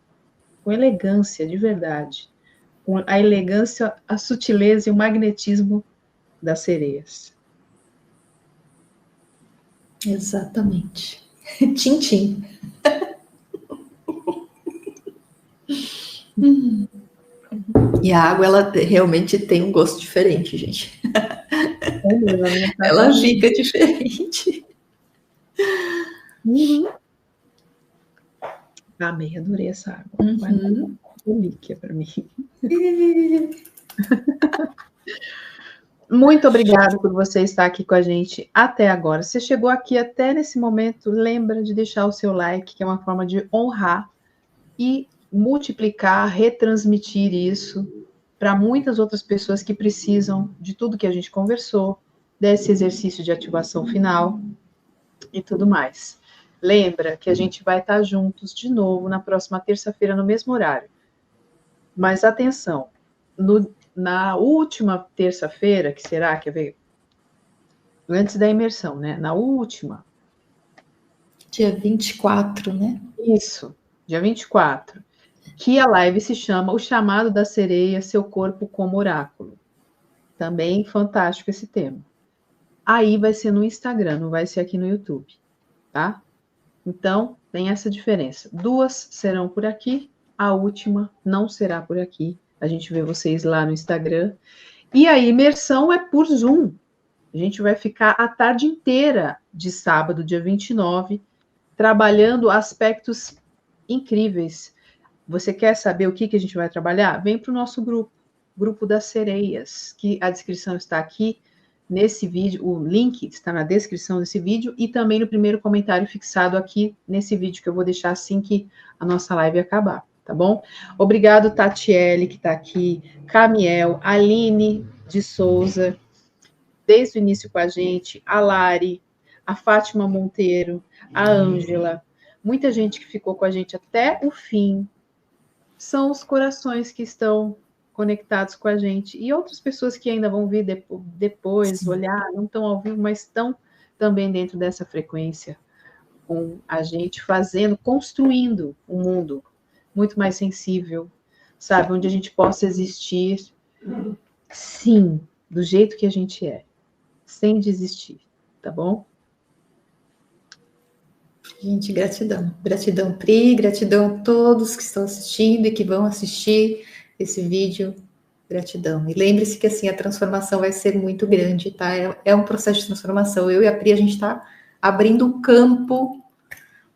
com elegância de verdade, com a elegância, a sutileza e o magnetismo das sereias. Exatamente. Tchim, E a água, ela realmente tem um gosto diferente, gente. Ela fica diferente. Amei, adorei essa água. Vai dar relíquia para mim. Muito obrigada por você estar aqui com a gente até agora. Se chegou aqui até nesse momento, lembra de deixar o seu like, que é uma forma de honrar e multiplicar, retransmitir isso para muitas outras pessoas que precisam de tudo que a gente conversou, desse exercício de ativação final e tudo mais. Lembra que a gente vai estar juntos de novo na próxima terça-feira no mesmo horário. Mas atenção, na última terça-feira, que será, quer ver? Antes da imersão, né? Na última. Dia 24, né? Isso, dia 24. Que a live se chama O Chamado da Sereia, Seu Corpo como Oráculo. Também fantástico esse tema. Aí vai ser no Instagram, não vai ser aqui no YouTube, tá? Então, tem essa diferença. 2 serão por aqui, a última não será por aqui. A gente vê vocês lá no Instagram. E a imersão é por Zoom. A gente vai ficar a tarde inteira de sábado, dia 29, trabalhando aspectos incríveis. Você quer saber o que a gente vai trabalhar? Vem para o nosso grupo das sereias, que a descrição está aqui nesse vídeo, o link está na descrição desse vídeo e também no primeiro comentário fixado aqui nesse vídeo, que eu vou deixar assim que a nossa live acabar, tá bom? Obrigado, Tatiele, que está aqui, Camiel, Aline de Souza, desde o início com a gente, a Lari, a Fátima Monteiro, a Ângela, muita gente que ficou com a gente até o fim, são os corações que estão conectados com a gente. E outras pessoas que ainda vão vir depois, olhar, não estão ao vivo, mas estão também dentro dessa frequência, com a gente fazendo, construindo um mundo muito mais sensível, sabe? Onde a gente possa existir, sim, do jeito que a gente é, sem desistir, tá bom? Gente, gratidão. Gratidão, Pri, gratidão a todos que estão assistindo e que vão assistir esse vídeo. Gratidão. E lembre-se que, assim, a transformação vai ser muito grande, tá? É um processo de transformação. Eu e a Pri, a gente está abrindo um campo,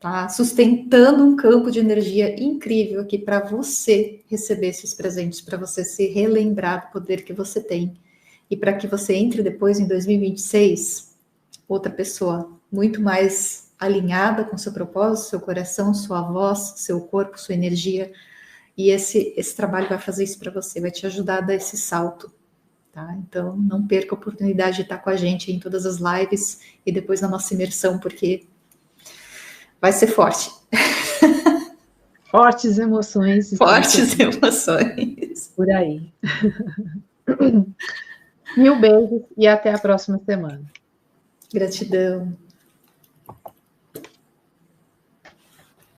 tá? Sustentando um campo de energia incrível aqui para você receber esses presentes, para você se relembrar do poder que você tem. E para que você entre depois, em 2026, outra pessoa muito mais alinhada com seu propósito, seu coração, sua voz, seu corpo, sua energia. E esse trabalho vai fazer isso para você, vai te ajudar a dar esse salto, tá? Então, não perca a oportunidade de estar com a gente em todas as lives e depois na nossa imersão, porque vai ser forte. Fortes emoções. Fortes emoções. Por aí. Mil beijos e até a próxima semana. Gratidão.